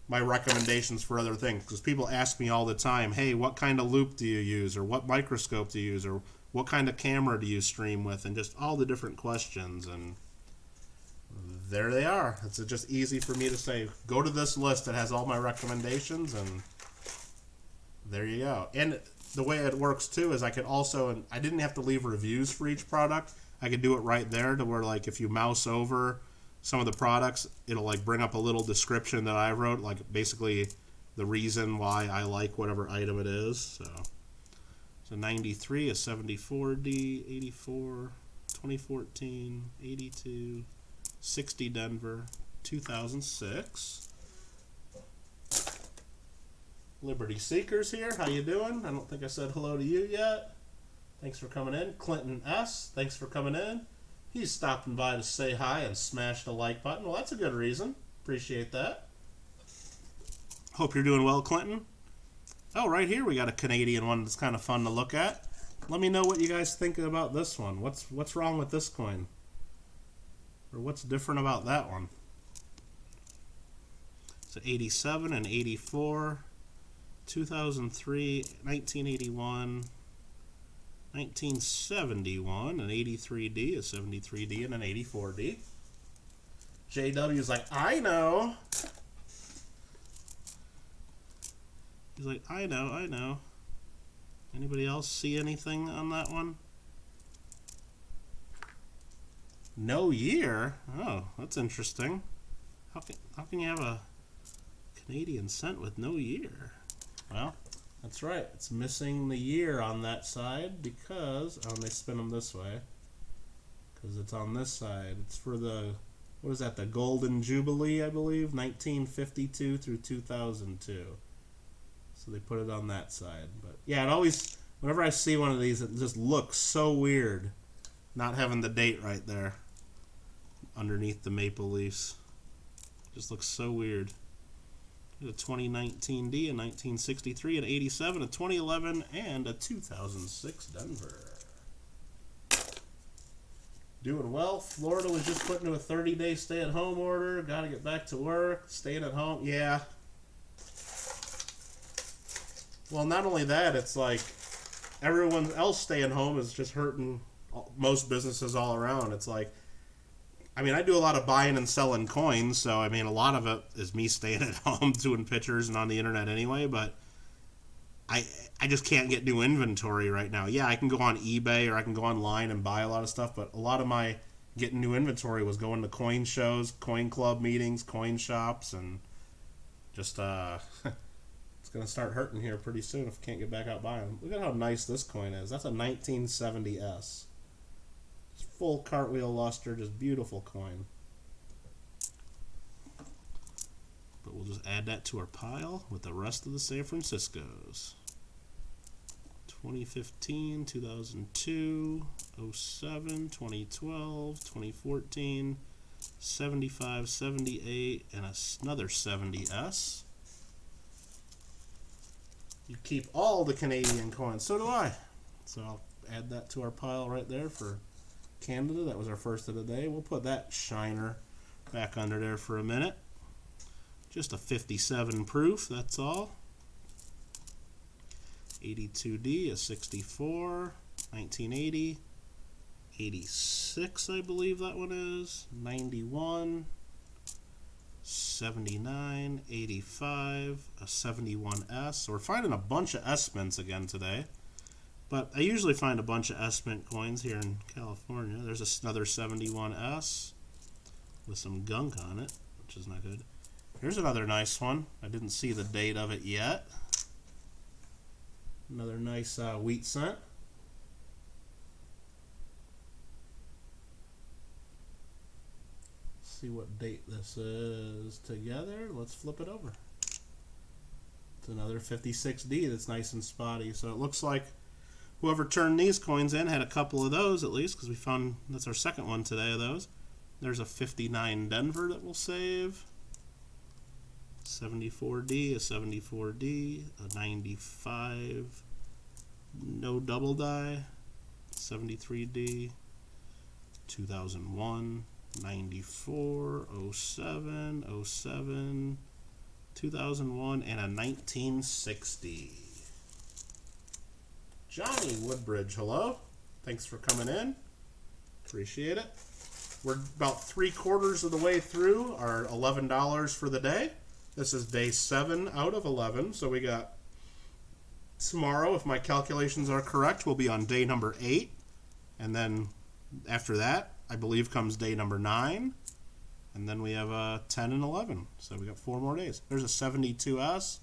my recommendations for other things, because people ask me all the time, hey, what kind of loop do you use, or what microscope do you use, or what kind of camera do you stream with, and just all the different questions. And there they are. It's just easy for me to say, go to this list that has all my recommendations, and there you go. And the way it works too is I could also, and I didn't have to leave reviews for each product. I could do it right there, to where like if you mouse over some of the products, it'll like bring up a little description that I wrote, like basically the reason why I like whatever item it is. So 93, a 74D, 84, 2014, 82, 60 Denver, 2006. Liberty Seekers here. How you doing? I don't think I said hello to you yet. Thanks for coming in. Clinton S., thanks for coming in. He's stopping by to say hi and smash the like button. Well, that's a good reason. Appreciate that. Hope you're doing well, Clinton. Oh, right here we got a Canadian one that's kind of fun to look at. Let me know what you guys think about this one. What's wrong with this coin? Or what's different about that one? So 87 and 84, 2003, 1981, 1971, an 83D, a 73D, and an 84D. JW's like, I know. He's like, I know. Anybody else see anything on that one? No year? Oh, that's interesting. How can you have a Canadian cent with no year? Well, that's right. It's missing the year on that side because, they spin them this way. Because it's on this side. It's for the, what is that, the Golden Jubilee, I believe? 1952 through 2002. So they put it on that side. But yeah, it always, whenever I see one of these, it just looks so weird not having the date right there underneath the maple leaves. It just looks so weird. A 2019D, a 1963, an 87, a 2011, and a 2006 Denver. Doing well. Florida was just put into a 30-day stay-at-home order. Got to get back to work. Staying at home. Yeah. Well, not only that, it's like everyone else staying home is just hurting most businesses all around. It's like, I mean, I do a lot of buying and selling coins, so I mean, a lot of it is me staying at home doing pictures and on the internet anyway, but I just can't get new inventory right now. Yeah, I can go on eBay or I can go online and buy a lot of stuff, but a lot of my getting new inventory was going to coin shows, coin club meetings, coin shops, and just, it's going to start hurting here pretty soon if I can't get back out buying them. Look at how nice this coin is. That's a 1970S. Full cartwheel luster, just beautiful coin. But we'll just add that to our pile with the rest of the San Franciscos. 2015, 2002, 07, 2012, 2014, 75, 78, and another 70S. You keep all the Canadian coins. So do I. So I'll add that to our pile right there for Canada. That was our first of the day. We'll put that shiner back under there for a minute. Just a 57 proof, that's all. 82D, a 64, 1980, 86 I believe that one is, 91, 79, 85, a 71S. So we're finding a bunch of S mints again today. But I usually find a bunch of S mint coins here in California. There's another 71S with some gunk on it, which is not good. Here's another nice one. I didn't see the date of it yet. Another nice wheat cent. See what date this is together. Let's flip it over. It's another 56D that's nice and spotty. So it looks like whoever turned these coins in had a couple of those at least, because we found that's our second one today of those. There's a 59 Denver that we'll save. 74D, a 74D, a 95 no double die. 73D. 2001. 94. 07. 07. 2001. And a 1960. Johnny Woodbridge, hello. Thanks for coming in. Appreciate it. We're about 3/4 of the way through our $11 for the day. This is day 7 out of 11. So we got tomorrow, if my calculations are correct, we'll be on day number 8. And then after that, I believe, comes day number 9. And then we have 10 and 11. So we got 4 more days. There's a 72S.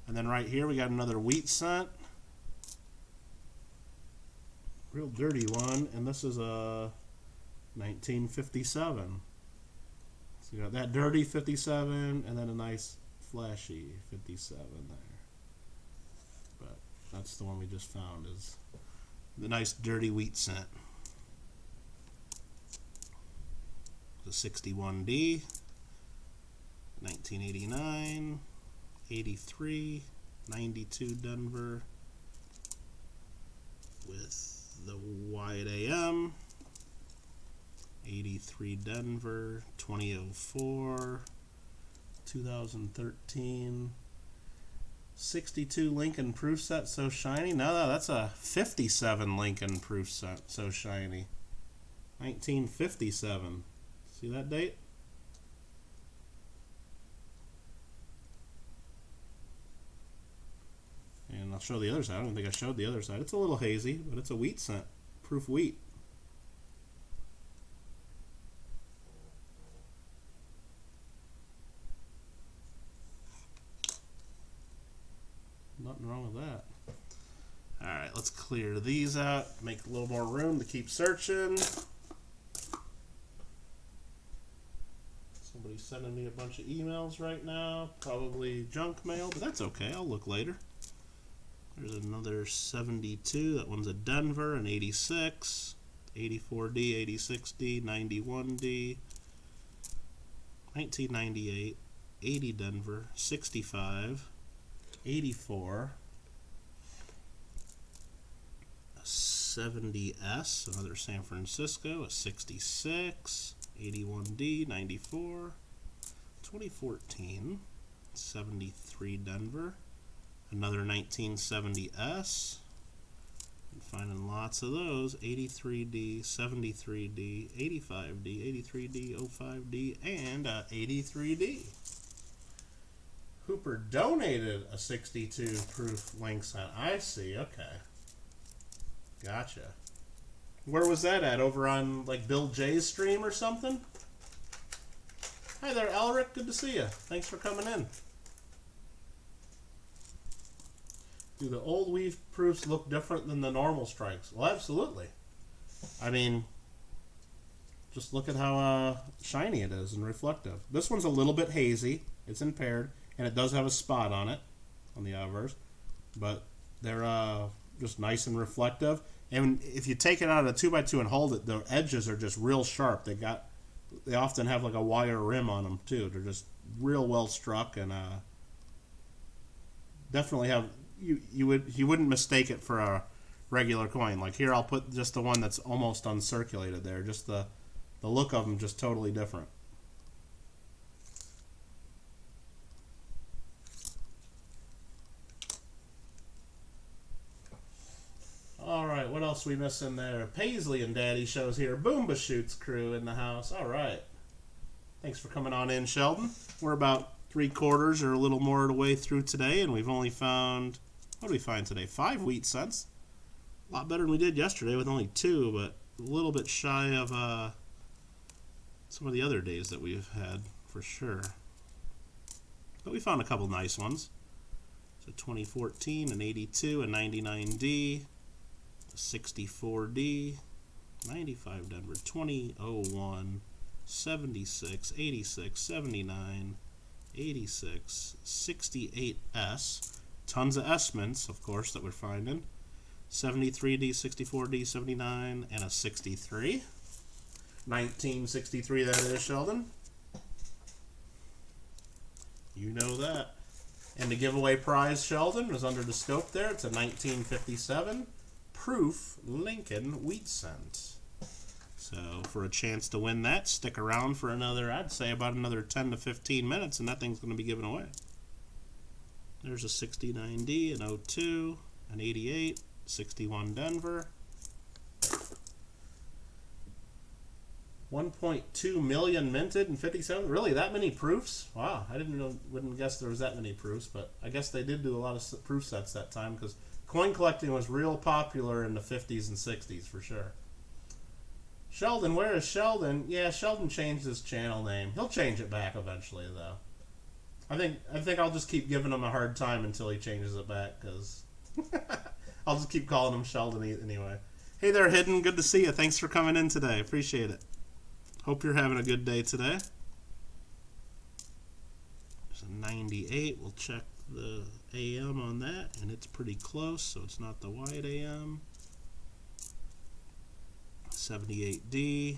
And then right here we got another wheat cent. Real dirty one. And this is a 1957. So you got that dirty 57 and then a nice flashy 57 there. But that's the one we just found, is the nice dirty wheat cent. The 61D, 1989, 83, 92 Denver with the wide AM. 83 Denver, 2004, 2013, 62 Lincoln proof set, so shiny. No, that's a 57 Lincoln proof set, so shiny. 1957. See that date? And I'll show the other side. I don't think I showed the other side. It's a little hazy, but it's a wheat cent, proof wheat. Nothing wrong with that. Alright, let's clear these out, make a little more room to keep searching. Somebody's sending me a bunch of emails right now, probably junk mail, but that's okay, I'll look later. There's another 72, that one's a Denver, an 86, 84D, 86D, 91D, 1998, 80 Denver, 65, 84, a 70S, another San Francisco, a 66, 81D, 94, 2014, 73 Denver, another 1970S, and finding lots of those, 83D, 73D, 85D, 83D, 05D, and 83D. Hooper donated a 62 proof link cent. I see, okay. Gotcha. Where was that at? Over on like Bill J's stream or something? Hi there, Alric. Good to see you. Thanks for coming in. Do the old weave proofs look different than the normal strikes? Well, absolutely. I mean, just look at how shiny it is and reflective. This one's a little bit hazy. It's impaired, and it does have a spot on it, on the obverse. But they're just nice and reflective. And if you take it out of the 2x2 and hold it, the edges are just real sharp. They often have like a wire rim on them too. They're just real well struck, and definitely have you wouldn't mistake it for a regular coin. Like here, I'll put just the one that's almost uncirculated there. Just the look of them just totally different. Alright, what else we missing there? Paisley and Daddy shows here. Boomba Shoots crew in the house. Alright. Thanks for coming on in, Sheldon. We're about 3/4 or a little more of the way through today, and we've only found, what did we find today? 5 wheat cents. A lot better than we did yesterday with only 2, but a little bit shy of some of the other days that we've had, for sure. But we found a couple nice ones. So 2014, an 82, a 99D, 64D, 95 Denver, 2001, 76, 86, 79, 86, 68S, tons of S-mints, of course, that we're finding, 73D, 64D, 79, and a 63. 1963 that is, Sheldon. You know that. And the giveaway prize, Sheldon, is under the scope there. It's a 1957 proof Lincoln wheat cent. So for a chance to win that, stick around for another, I'd say about another 10 to 15 minutes, and that thing's going to be given away. There's a 69D, an 02, an 88, 61 Denver. 1.2 million minted and 57. Really, that many proofs? Wow, I wouldn't guess there was that many proofs, but I guess they did do a lot of proof sets that time because coin collecting was real popular in the 50s and 60s for sure. Sheldon, where is Sheldon? Yeah, Sheldon changed his channel name. He'll change it back eventually, though. I think I'll just keep giving him a hard time until he changes it back, because I'll just keep calling him Sheldon anyway. Hey there, Hidden. Good to see you. Thanks for coming in today. Appreciate it. Hope you're having a good day today. There's a 98. We'll check the AM on that, and it's pretty close, so it's not the wide AM. 78D.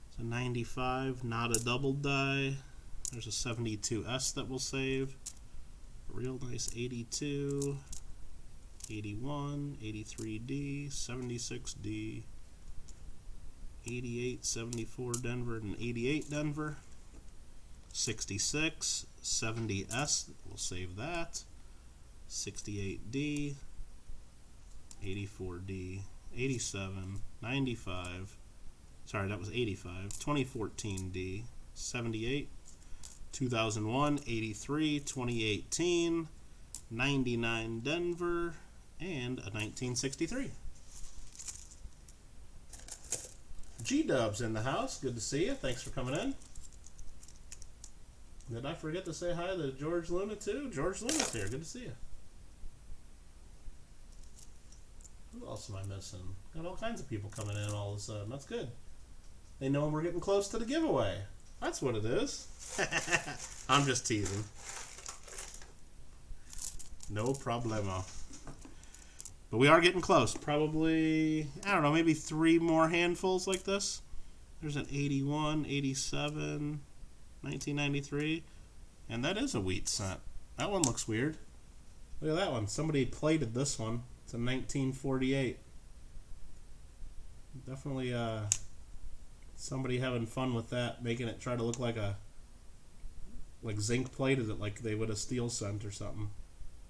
It's a 95, not a double die. There's a 72S that we'll save. A real nice 82, 81, 83D, 76D, 88, 74 Denver, and 88 Denver. 66, 70S, we'll save that. 68D, 84D, 87, 95, sorry, that was 85, 2014D, 78, 2001, 83, 2018, 99 Denver, and a 1963. G-Dub's in the house. Good to see you. Thanks for coming in. Did I forget to say hi to George Luna too? George Luna's here. Good to see you. Who else am I missing? Got all kinds of people coming in all of a sudden. That's good. They know we're getting close to the giveaway. That's what it is. I'm just teasing. No problemo. But we are getting close. Probably, I don't know, maybe 3 more handfuls like this. There's an 81, 87, 1993. And that is a wheat cent. That one looks weird. Look at that one. Somebody plated this one. It's a 1948. Definitely somebody having fun with that, making it try to look like zinc plated it like they would a steel cent or something.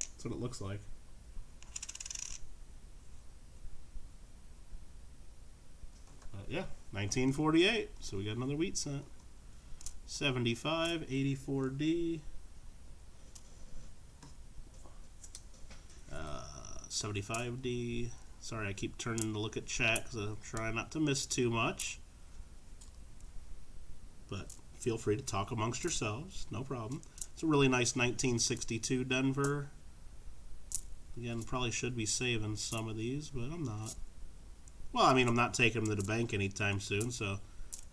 That's what it looks like. Yeah, 1948. So we got another wheat cent. 75, 84D. 75D. Sorry, I keep turning to look at chat because I'm trying not to miss too much. But feel free to talk amongst yourselves. No problem. It's a really nice 1962 Denver. Again, probably should be saving some of these, but I'm not. Well, I mean, I'm not taking them to the bank anytime soon, so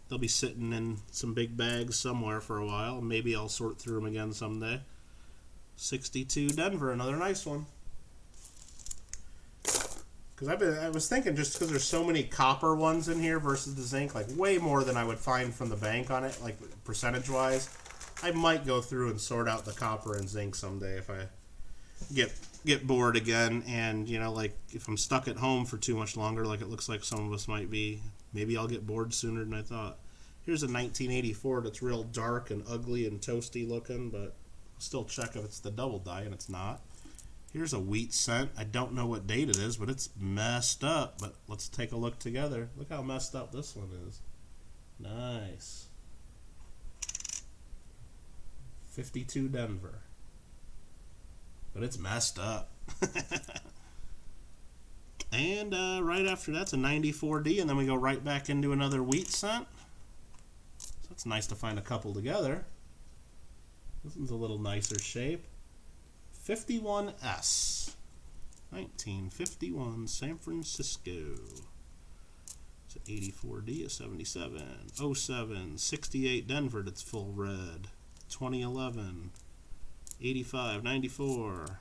they'll be sitting in some big bags somewhere for a while. Maybe I'll sort through them again someday. 62 Denver, another nice one. Because I was thinking, just because there's so many copper ones in here versus the zinc, like way more than I would find from the bank on it, like percentage-wise, I might go through and sort out the copper and zinc someday if I get bored again. And, you know, like if I'm stuck at home for too much longer, like it looks like some of us might be, maybe I'll get bored sooner than I thought. Here's a 1984 that's real dark and ugly and toasty looking, but I'll still check if it's the double die, and it's not. Here's a wheat cent. I don't know what date it is, but it's messed up. But let's take a look together. Look how messed up this one is. Nice. 52 Denver. But it's messed up. And right after that's a 94D, and then we go right back into another wheat cent. So it's nice to find a couple together. This one's a little nicer shape. 51S. 1951 San Francisco. It's an 84D, a 77. 07, 68 Denver, that's full red. 2011. 85, 94.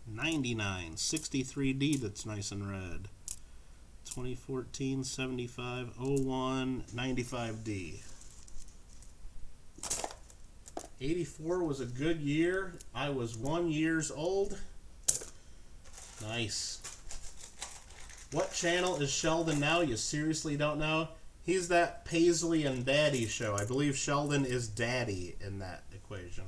99, 63D, that's nice and red. 2014, 75, 01, 95D. 84 was a good year. I was 1 year old. Nice. What channel is Sheldon now? You seriously don't know? He's that Paisley and Daddy show. I believe Sheldon is Daddy in that equation.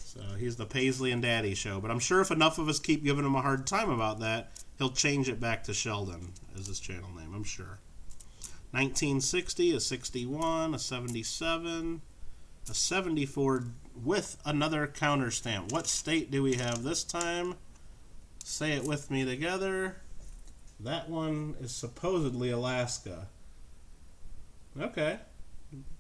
So he's the Paisley and Daddy show. But I'm sure if enough of us keep giving him a hard time about that, he'll change it back to Sheldon as his channel name, I'm sure. 1960, a 61, a 77, a 74 with another counter stamp. What state do we have this time? Say it with me together. That one is supposedly Alaska. Okay.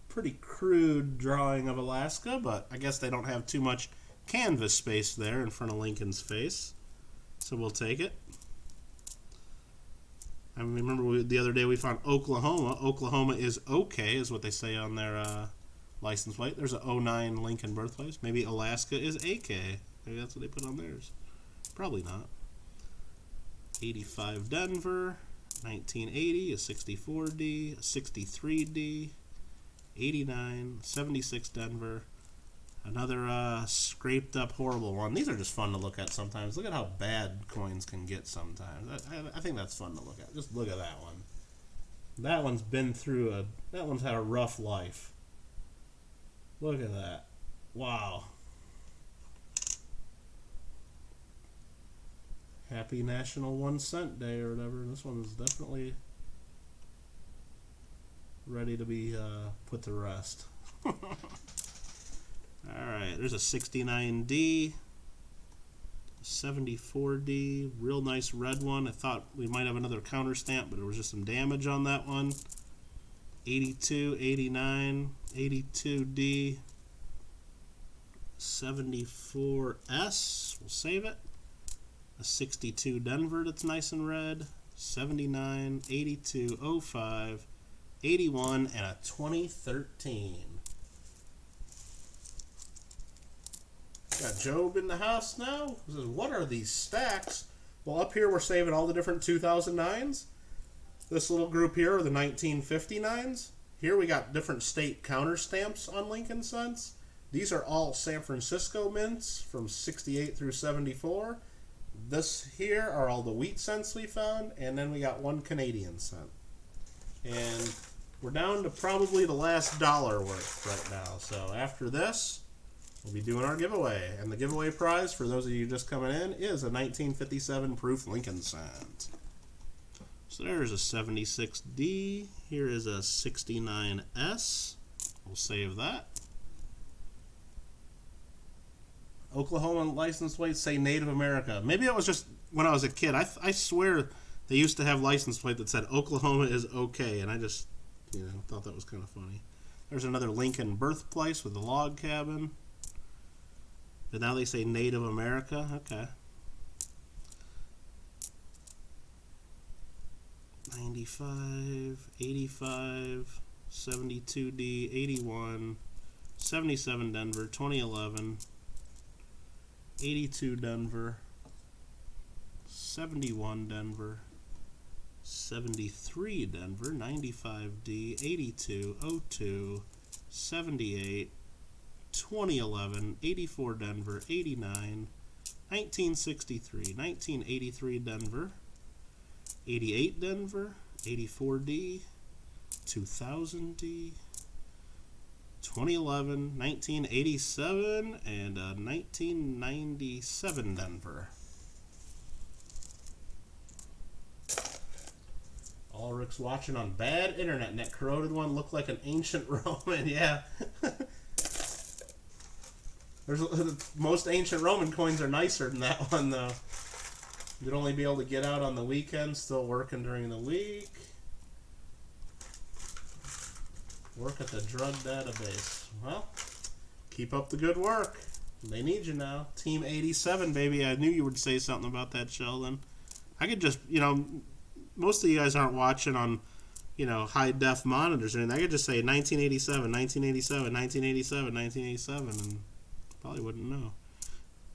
Pretty crude drawing of Alaska, but I guess they don't have too much canvas space there in front of Lincoln's face. So we'll take it. I remember the other day we found Oklahoma. Oklahoma is okay, is what they say on their license plate. There's a 09 Lincoln birthplace. Maybe Alaska is AK. Maybe that's what they put on theirs. Probably not. 85 Denver. 1980, a 64D, a 63D. 89, 76 Denver. Another scraped up horrible one. These are just fun to look at sometimes. Look at how bad coins can get sometimes. I think that's fun to look at. Just look at that one. That one's been through that one's had a rough life. Look at that. Wow. Happy National 1 Cent Day or whatever. This one is definitely ready to be put to rest. Alright, there's a 69D, 74D, real nice red one. I thought we might have another counter stamp, but there was just some damage on that one. 82, 89, 82D, 74S, we'll save it. A 62 Denver that's nice and red, 79, 82, 05, 81, and a 2013. Got Job in the house now. He says, what are these stacks? Well, up here we're saving all the different 2009s. This little group here are the 1959s. Here we got different state counter stamps on Lincoln cents. These are all San Francisco mints from 68 through 74. This here are all the wheat cents we found, and then we got one Canadian cent. And we're down to probably the last dollar worth right now. So after this, we'll be doing our giveaway. And the giveaway prize, for those of you just coming in, is a 1957 proof Lincoln cent. So there's a 76D. Here is a 69S. We'll save that. Oklahoma license plates say Native America. Maybe it was just when I was a kid. I swear they used to have license plate that said Oklahoma is okay, and I just, thought that was kind of funny. There's another Lincoln birthplace with a log cabin. But now they say Native America. Okay. 95, 85, 72D, 81, 77 Denver, 2011, 82 Denver, 71 Denver, 73 Denver, 95D, 82, 02, 78, 2011, 84 Denver, 89, 1963, 1983 Denver, 88 Denver, 84D, 2000D, 2011, 1987, and 1997 Denver. Ulrich's watching on bad internet, and that corroded one looked like an ancient Roman. Yeah. Most ancient Roman coins are nicer than that one, though. You'd only be able to get out on the weekend, still working during the week. Work at the drug database. Well, keep up the good work. They need you now. Team 87, baby. I knew you would say something about that, Sheldon. I could just, most of you guys aren't watching on, high-def monitors or anything. I could just say 1987, 1987, 1987, 1987, and probably wouldn't know.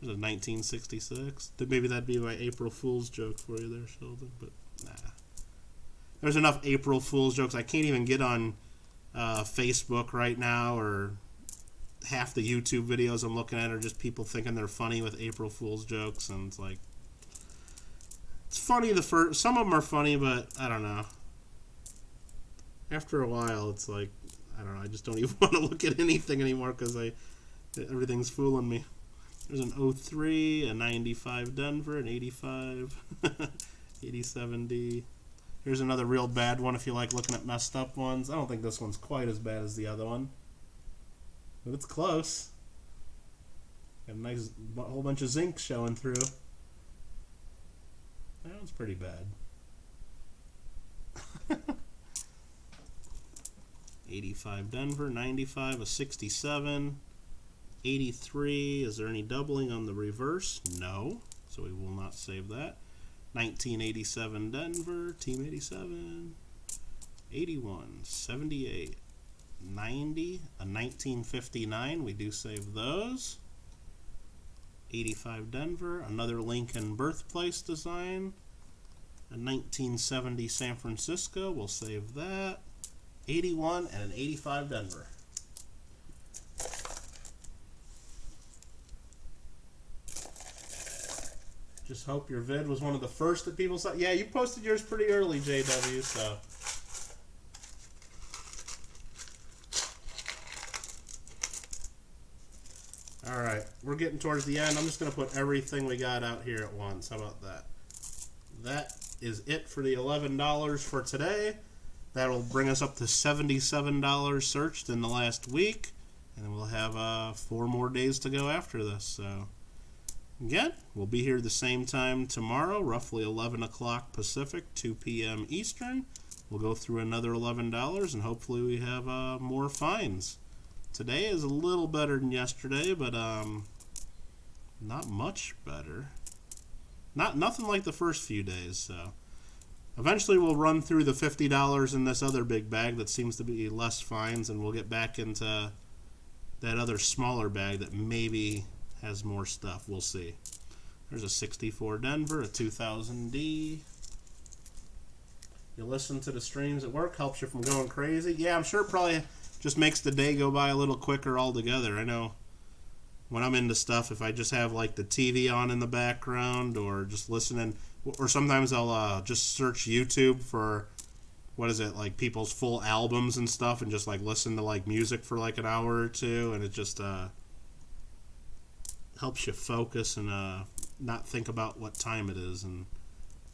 There's a 1966. Maybe that'd be my April Fool's joke for you there, Sheldon, but nah. There's enough April Fool's jokes. I can't even get on Facebook right now, or half the YouTube videos I'm looking at are just people thinking they're funny with April Fool's jokes, and it's like, It's funny, some of them are funny, but I don't know. After a while, it's like, I don't know, I just don't even want to look at anything anymore because everything's fooling me. There's an 03, a 95 Denver, an 85, 87D. Here's another real bad one if you like looking at messed up ones. I don't think this one's quite as bad as the other one, but it's close. Got a nice whole bunch of zinc showing through. That one's pretty bad. 85 Denver, 95, a 67, 83. Is there any doubling on the reverse? No, so we will not save that. 1987 Denver, Team 87, 81, 78, 90, a 1959. We do save those. 85 Denver, another Lincoln birthplace design. A 1970 San Francisco, we'll save that. 81 and an 85 Denver. Just hope your vid was one of the first that people saw. Yeah, you posted yours pretty early, JW, so. Alright, we're getting towards the end. I'm just going to put everything we got out here at once. How about that? That is it for the $11 for today. That'll bring us up to $77 searched in the last week. And then we'll have 4 more days to go after this. So, again, we'll be here the same time tomorrow, roughly 11 o'clock Pacific, 2 p.m. Eastern. We'll go through another $11, and hopefully we have more finds. Today is a little better than yesterday, but not much better. Nothing like the first few days. So eventually we'll run through the $50 in this other big bag that seems to be less finds, and we'll get back into that other smaller bag that maybe has more stuff. We'll see. There's a 64 Denver, a 2000D. You listen to the streams at work, helps you from going crazy. Yeah, I'm sure it probably just makes the day go by a little quicker altogether. I know when I'm into stuff, if I just have like the TV on in the background or just listening, or sometimes I'll just search YouTube for, what is it, like people's full albums and stuff, and just like listen to like music for like an hour or two, and it just helps you focus and not think about what time it is and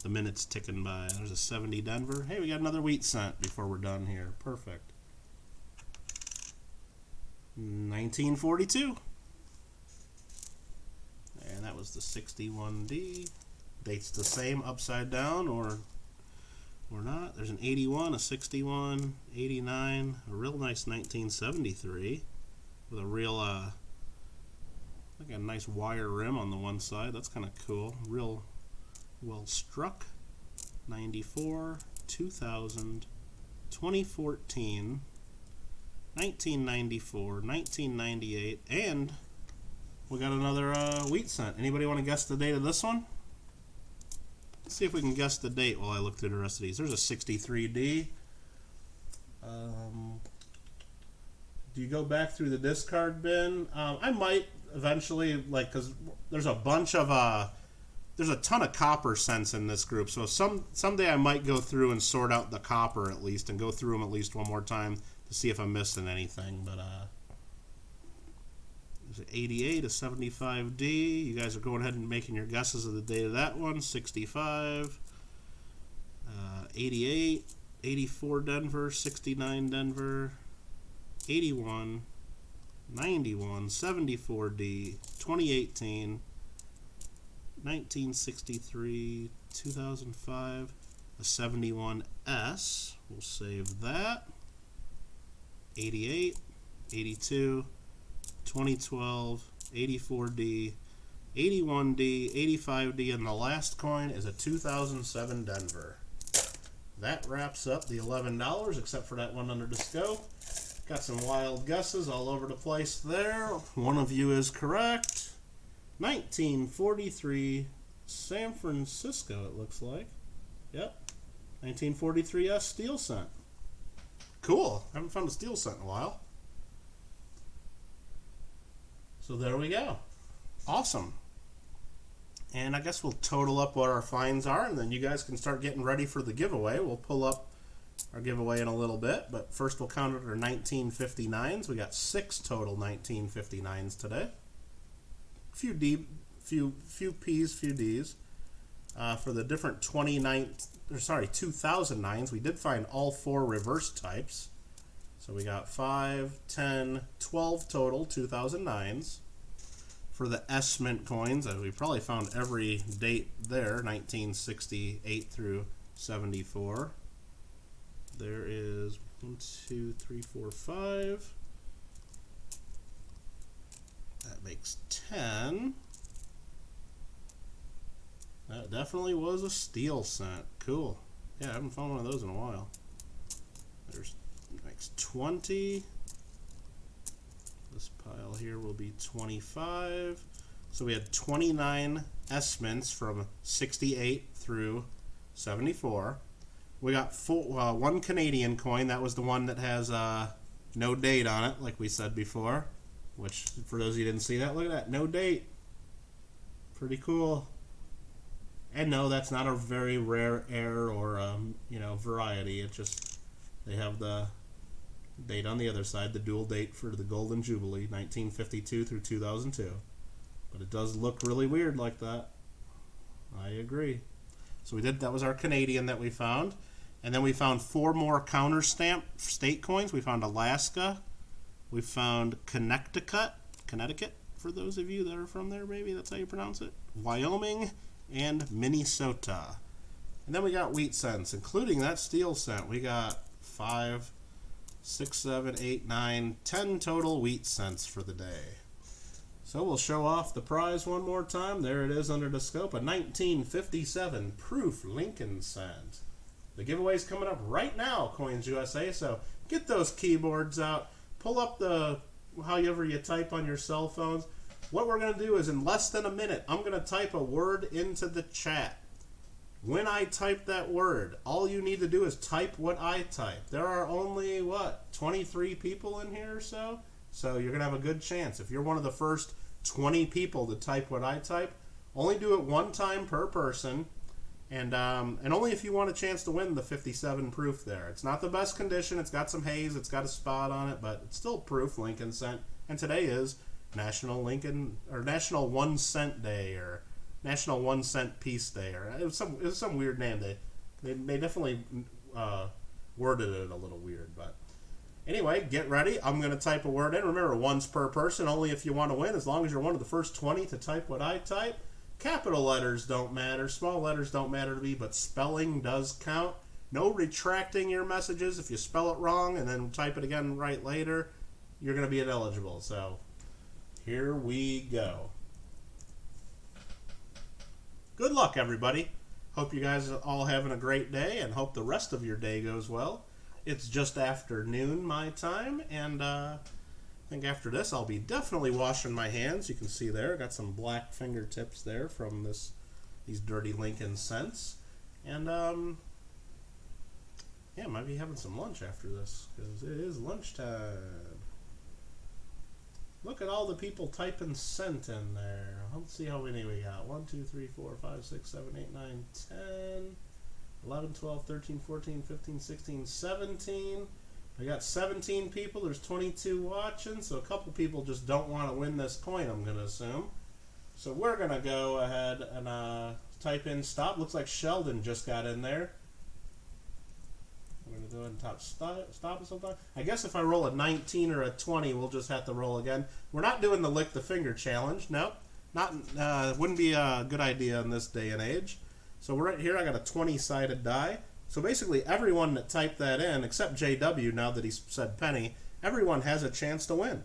the minutes ticking by. There's a 70 Denver. Hey, we got another wheat cent before we're done here. Perfect. 1942. And that was the 61D. Date's the same upside down or not. There's an 81, a 61, 89, a real nice 1973 with a real like a nice wire rim on the one side. That's kind of cool. Real well struck. 94, 2000, 2014, 1994, 1998, and we got another wheat cent. Anybody want to guess the date of this one? Let's see if we can guess the date while I look through the rest of these. There's a 63D. Do you go back through the discard bin? I might eventually, like, because there's a bunch of there's a ton of copper cents in this group, so someday I might go through and sort out the copper at least, and go through them at least one more time to see if I'm missing anything. But there's an 88, a 75D. You guys are going ahead and making your guesses of the date of that one. 65, 88, 84 Denver, 69 Denver, 81, 91, 74D, 2018, 1963, 2005, a 71S. We'll save that. 88, 82, 2012, 84D, 81D, 85D, and the last coin is a 2007 Denver. That wraps up the $11, except for that one under the scope. Got some wild guesses all over the place there. One of you is correct. 1943 San Francisco, it looks like. Yep. 1943 steel cent. Cool. Haven't found a steel cent in a while. So there we go. Awesome. And I guess we'll total up what our finds are, and then you guys can start getting ready for the giveaway. We'll pull up our giveaway in a little bit, but first we'll count out our 1959s. We got 6 total 1959s today. Few P's, few D's. For the different 2009s, we did find all 4 reverse types. So we got 5, 10, 12 total 2009s. For the S Mint coins, we probably found every date there, 1968 through 74. There is 1, 2, 3, 4, 5. That makes 10. That definitely was a steel cent. Cool. Yeah, I haven't found one of those in a while. There's makes 20. This pile here will be 25. So we had 29 S mints from 68 through 74. We got 1 Canadian coin. That was the one that has no date on it, like we said before. Which, for those of you who didn't see that, look at that, no date. Pretty cool. And no, that's not a very rare air or variety. It just, they have the date on the other side, the dual date for the Golden Jubilee, 1952 through 2002. But it does look really weird like that. I agree. So that was our Canadian that we found. And then we found 4 more counter stamp state coins. We found Alaska. We found Connecticut, for those of you that are from there, maybe that's how you pronounce it. Wyoming and Minnesota. And then we got wheat cents, including that steel cent. We got 5, 6, 7, 8, 9, 10 total wheat cents for the day. So we'll show off the prize one more time. There it is under the scope, a 1957 proof Lincoln cent. The giveaway's coming up right now, Coins USA, so get those keyboards out. Pull up however you type on your cell phones. What we're going to do is in less than a minute, I'm going to type a word into the chat. When I type that word, all you need to do is type what I type. There are only, 23 people in here or so? So you're going to have a good chance. If you're one of the first 20 people to type what I type, only do it one time per person. And only if you want a chance to win the 57 proof there. It's not the best condition. It's got some haze. It's got a spot on it, but it's still proof Lincoln cent. And today is National 1 Cent Day, or National 1 Cent Piece Day, or it was some weird name. They definitely worded it a little weird, but anyway, get ready. I'm going to type a word in. Remember, once per person, only if you want to win, as long as you're one of the first 20 to type what I type. Capital letters don't matter, small letters don't matter to me, but spelling does count. No retracting your messages. If you spell it wrong and then type it again right later, you're going to be ineligible. So here we go. Good luck, everybody. Hope you guys are all having a great day, and hope the rest of your day goes well. It's just afternoon my time, and I think after this I'll be definitely washing my hands. You can see there, I got some black fingertips there from these dirty Lincoln cents. And yeah, might be having some lunch after this, because it is lunchtime. Look at all the people typing cent in there. Let's see how many we got. 1, 2, 3, 4, 5, 6, 7, 8, 9, 10, 11, 12, 13, 14, 15, 16, 17. I got 17 people. There's 22 watching, so a couple people just don't want to win this coin, I'm going to assume. So we're going to go ahead and type in stop. Looks like Sheldon just got in there. I'm going to go ahead and type stop at some time. I guess if I roll a 19 or a 20, we'll just have to roll again. We're not doing the lick the finger challenge. Nope. Wouldn't be a good idea in this day and age. So right here I got a 20-sided die. So basically everyone that typed that in, except JW now that he said penny, everyone has a chance to win.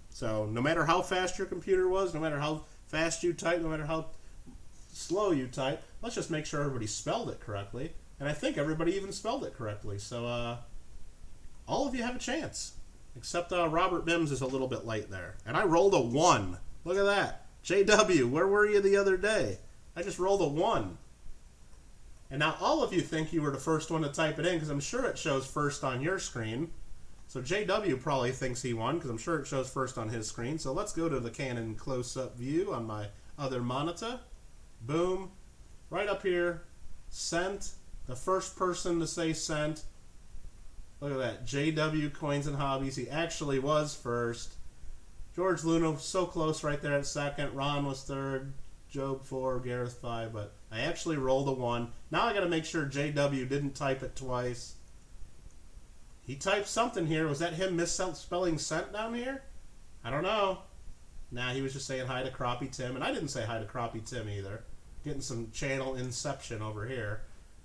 So no matter how fast your computer was, no matter how fast you type, no matter how slow you type, let's just make sure everybody spelled it correctly. And I think everybody even spelled it correctly. So all of you have a chance. Except Robert Mims is a little bit late there. And I rolled a 1. Look at that. JW, where were you the other day? I just rolled a 1. And now all of you think you were the first one to type it in, because I'm sure it shows first on your screen. So JW probably thinks he won, because I'm sure it shows first on his screen. So let's go to the Canon close-up view on my other monitor. Boom. Right up here. Sent. The first person to say sent. Look at that. JW Coins and Hobbies. He actually was first. George Luna so close right there at second. Ron was third. Job 4. Gareth 5. But I actually rolled a 1. Now I got to make sure JW didn't type it twice. He typed something here. Was that him misspelling sent down here? I don't know. Nah, he was just saying hi to Crappie Tim. And I didn't say hi to Crappie Tim either. Getting some channel inception over here.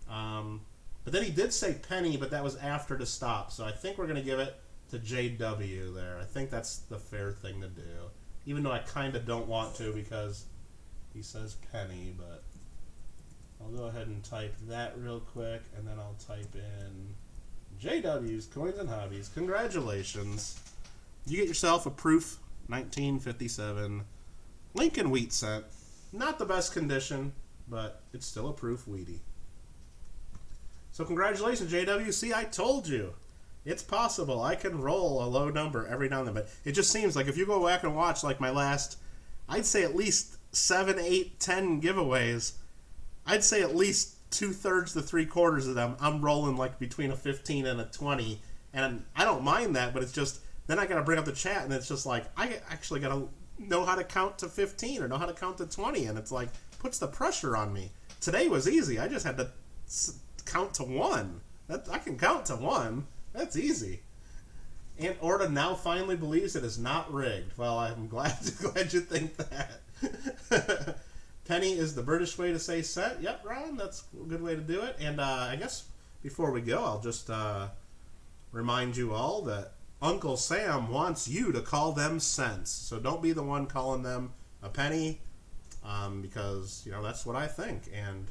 But then he did say penny, but that was after the stop. So I think we're going to give it to JW there. I think that's the fair thing to do. Even though I kind of don't want to because he says penny, but I'll go ahead and type that real quick, and then I'll type in JW's Coins and Hobbies. Congratulations. You get yourself a Proof 1957 Lincoln Wheat Cent. Not the best condition, but it's still a Proof Wheatie. So congratulations, JW. See, I told you. It's possible. I can roll a low number every now and then, but it just seems like if you go back and watch like my last, I'd say at least 7, 8, 10 giveaways, I'd say at least 2/3 to 3/4 of them, I'm rolling like between a 15 and a 20, and I don't mind that, but it's just, then I got to bring up the chat, and it's just like, I actually got to know how to count to 15 or know how to count to 20, and it's like, puts the pressure on me. Today was easy. I just had to count to 1. I can count to 1. That's easy. And Orta now finally believes it is not rigged. Well, I'm glad you think that. Penny is the British way to say cent. Yep, Ron, that's a good way to do it. And I guess before we go, I'll just remind you all that Uncle Sam wants you to call them cents. So don't be the one calling them a penny, because, you know, that's what I think. And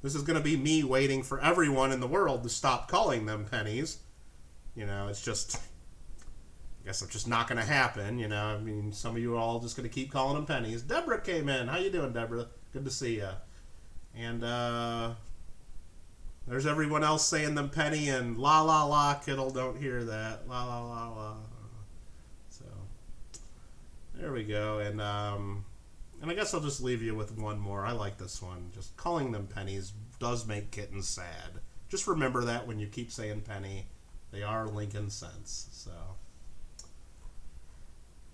this is going to be me waiting for everyone in the world to stop calling them pennies. You know, it's just, I guess it's just not going to happen. You know, I mean, some of you are all just going to keep calling them pennies. Deborah came in. How you doing, Deborah? Good to see you. And there's everyone else saying them penny and la la la. Kittle, don't hear that. La la la la. So there we go. And I guess I'll just leave you with one more. I like this one. Just calling them pennies does make kittens sad. Just remember that when you keep saying penny. They are Lincoln cents. So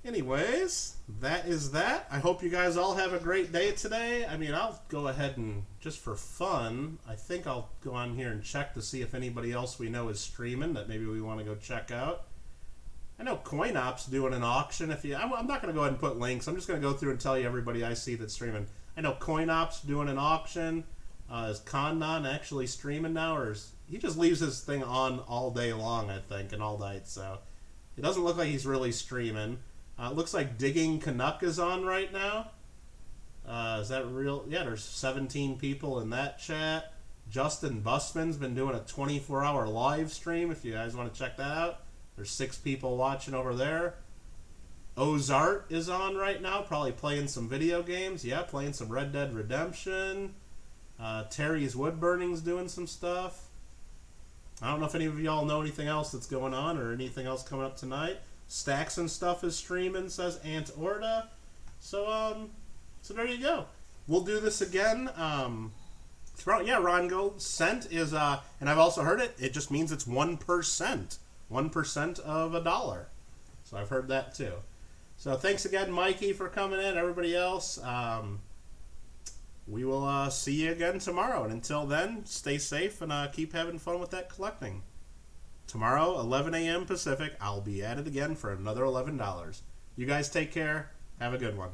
anyways, that is that. I hope you guys all have a great day today. I mean, I'll go ahead and, just for fun, I think I'll go on here and check to see if anybody else we know is streaming that maybe we want to go check out. I know CoinOp's doing an auction. I'm not going to go ahead and put links. I'm just going to go through and tell you everybody I see that's streaming. I know CoinOp's doing an auction. Is Kannan actually streaming now, or he just leaves his thing on all day long, I think, and all night, so it doesn't look like he's really streaming. It looks like Digging Canuck is on right now. Is that real? Yeah, there's 17 people in that chat. Justin Busman's been doing a 24-hour live stream, if you guys want to check that out. There's 6 people watching over there. Ozart is on right now, probably playing some video games. Yeah, playing some Red Dead Redemption. Terry's Woodburning's doing some stuff. I don't know if any of y'all know anything else that's going on or anything else coming up tonight. Stacks and Stuff is streaming, says Aunt Orta. So there you go. We'll do this again. Yeah, Ron Gold. Cent is, and I've also heard it just means it's 1%. 1% of a dollar. So I've heard that too. So thanks again, Mikey, for coming in. Everybody else. We will see you again tomorrow. And until then, stay safe and keep having fun with that collecting. Tomorrow, 11 a.m. Pacific, I'll be at it again for another $11. You guys take care. Have a good one.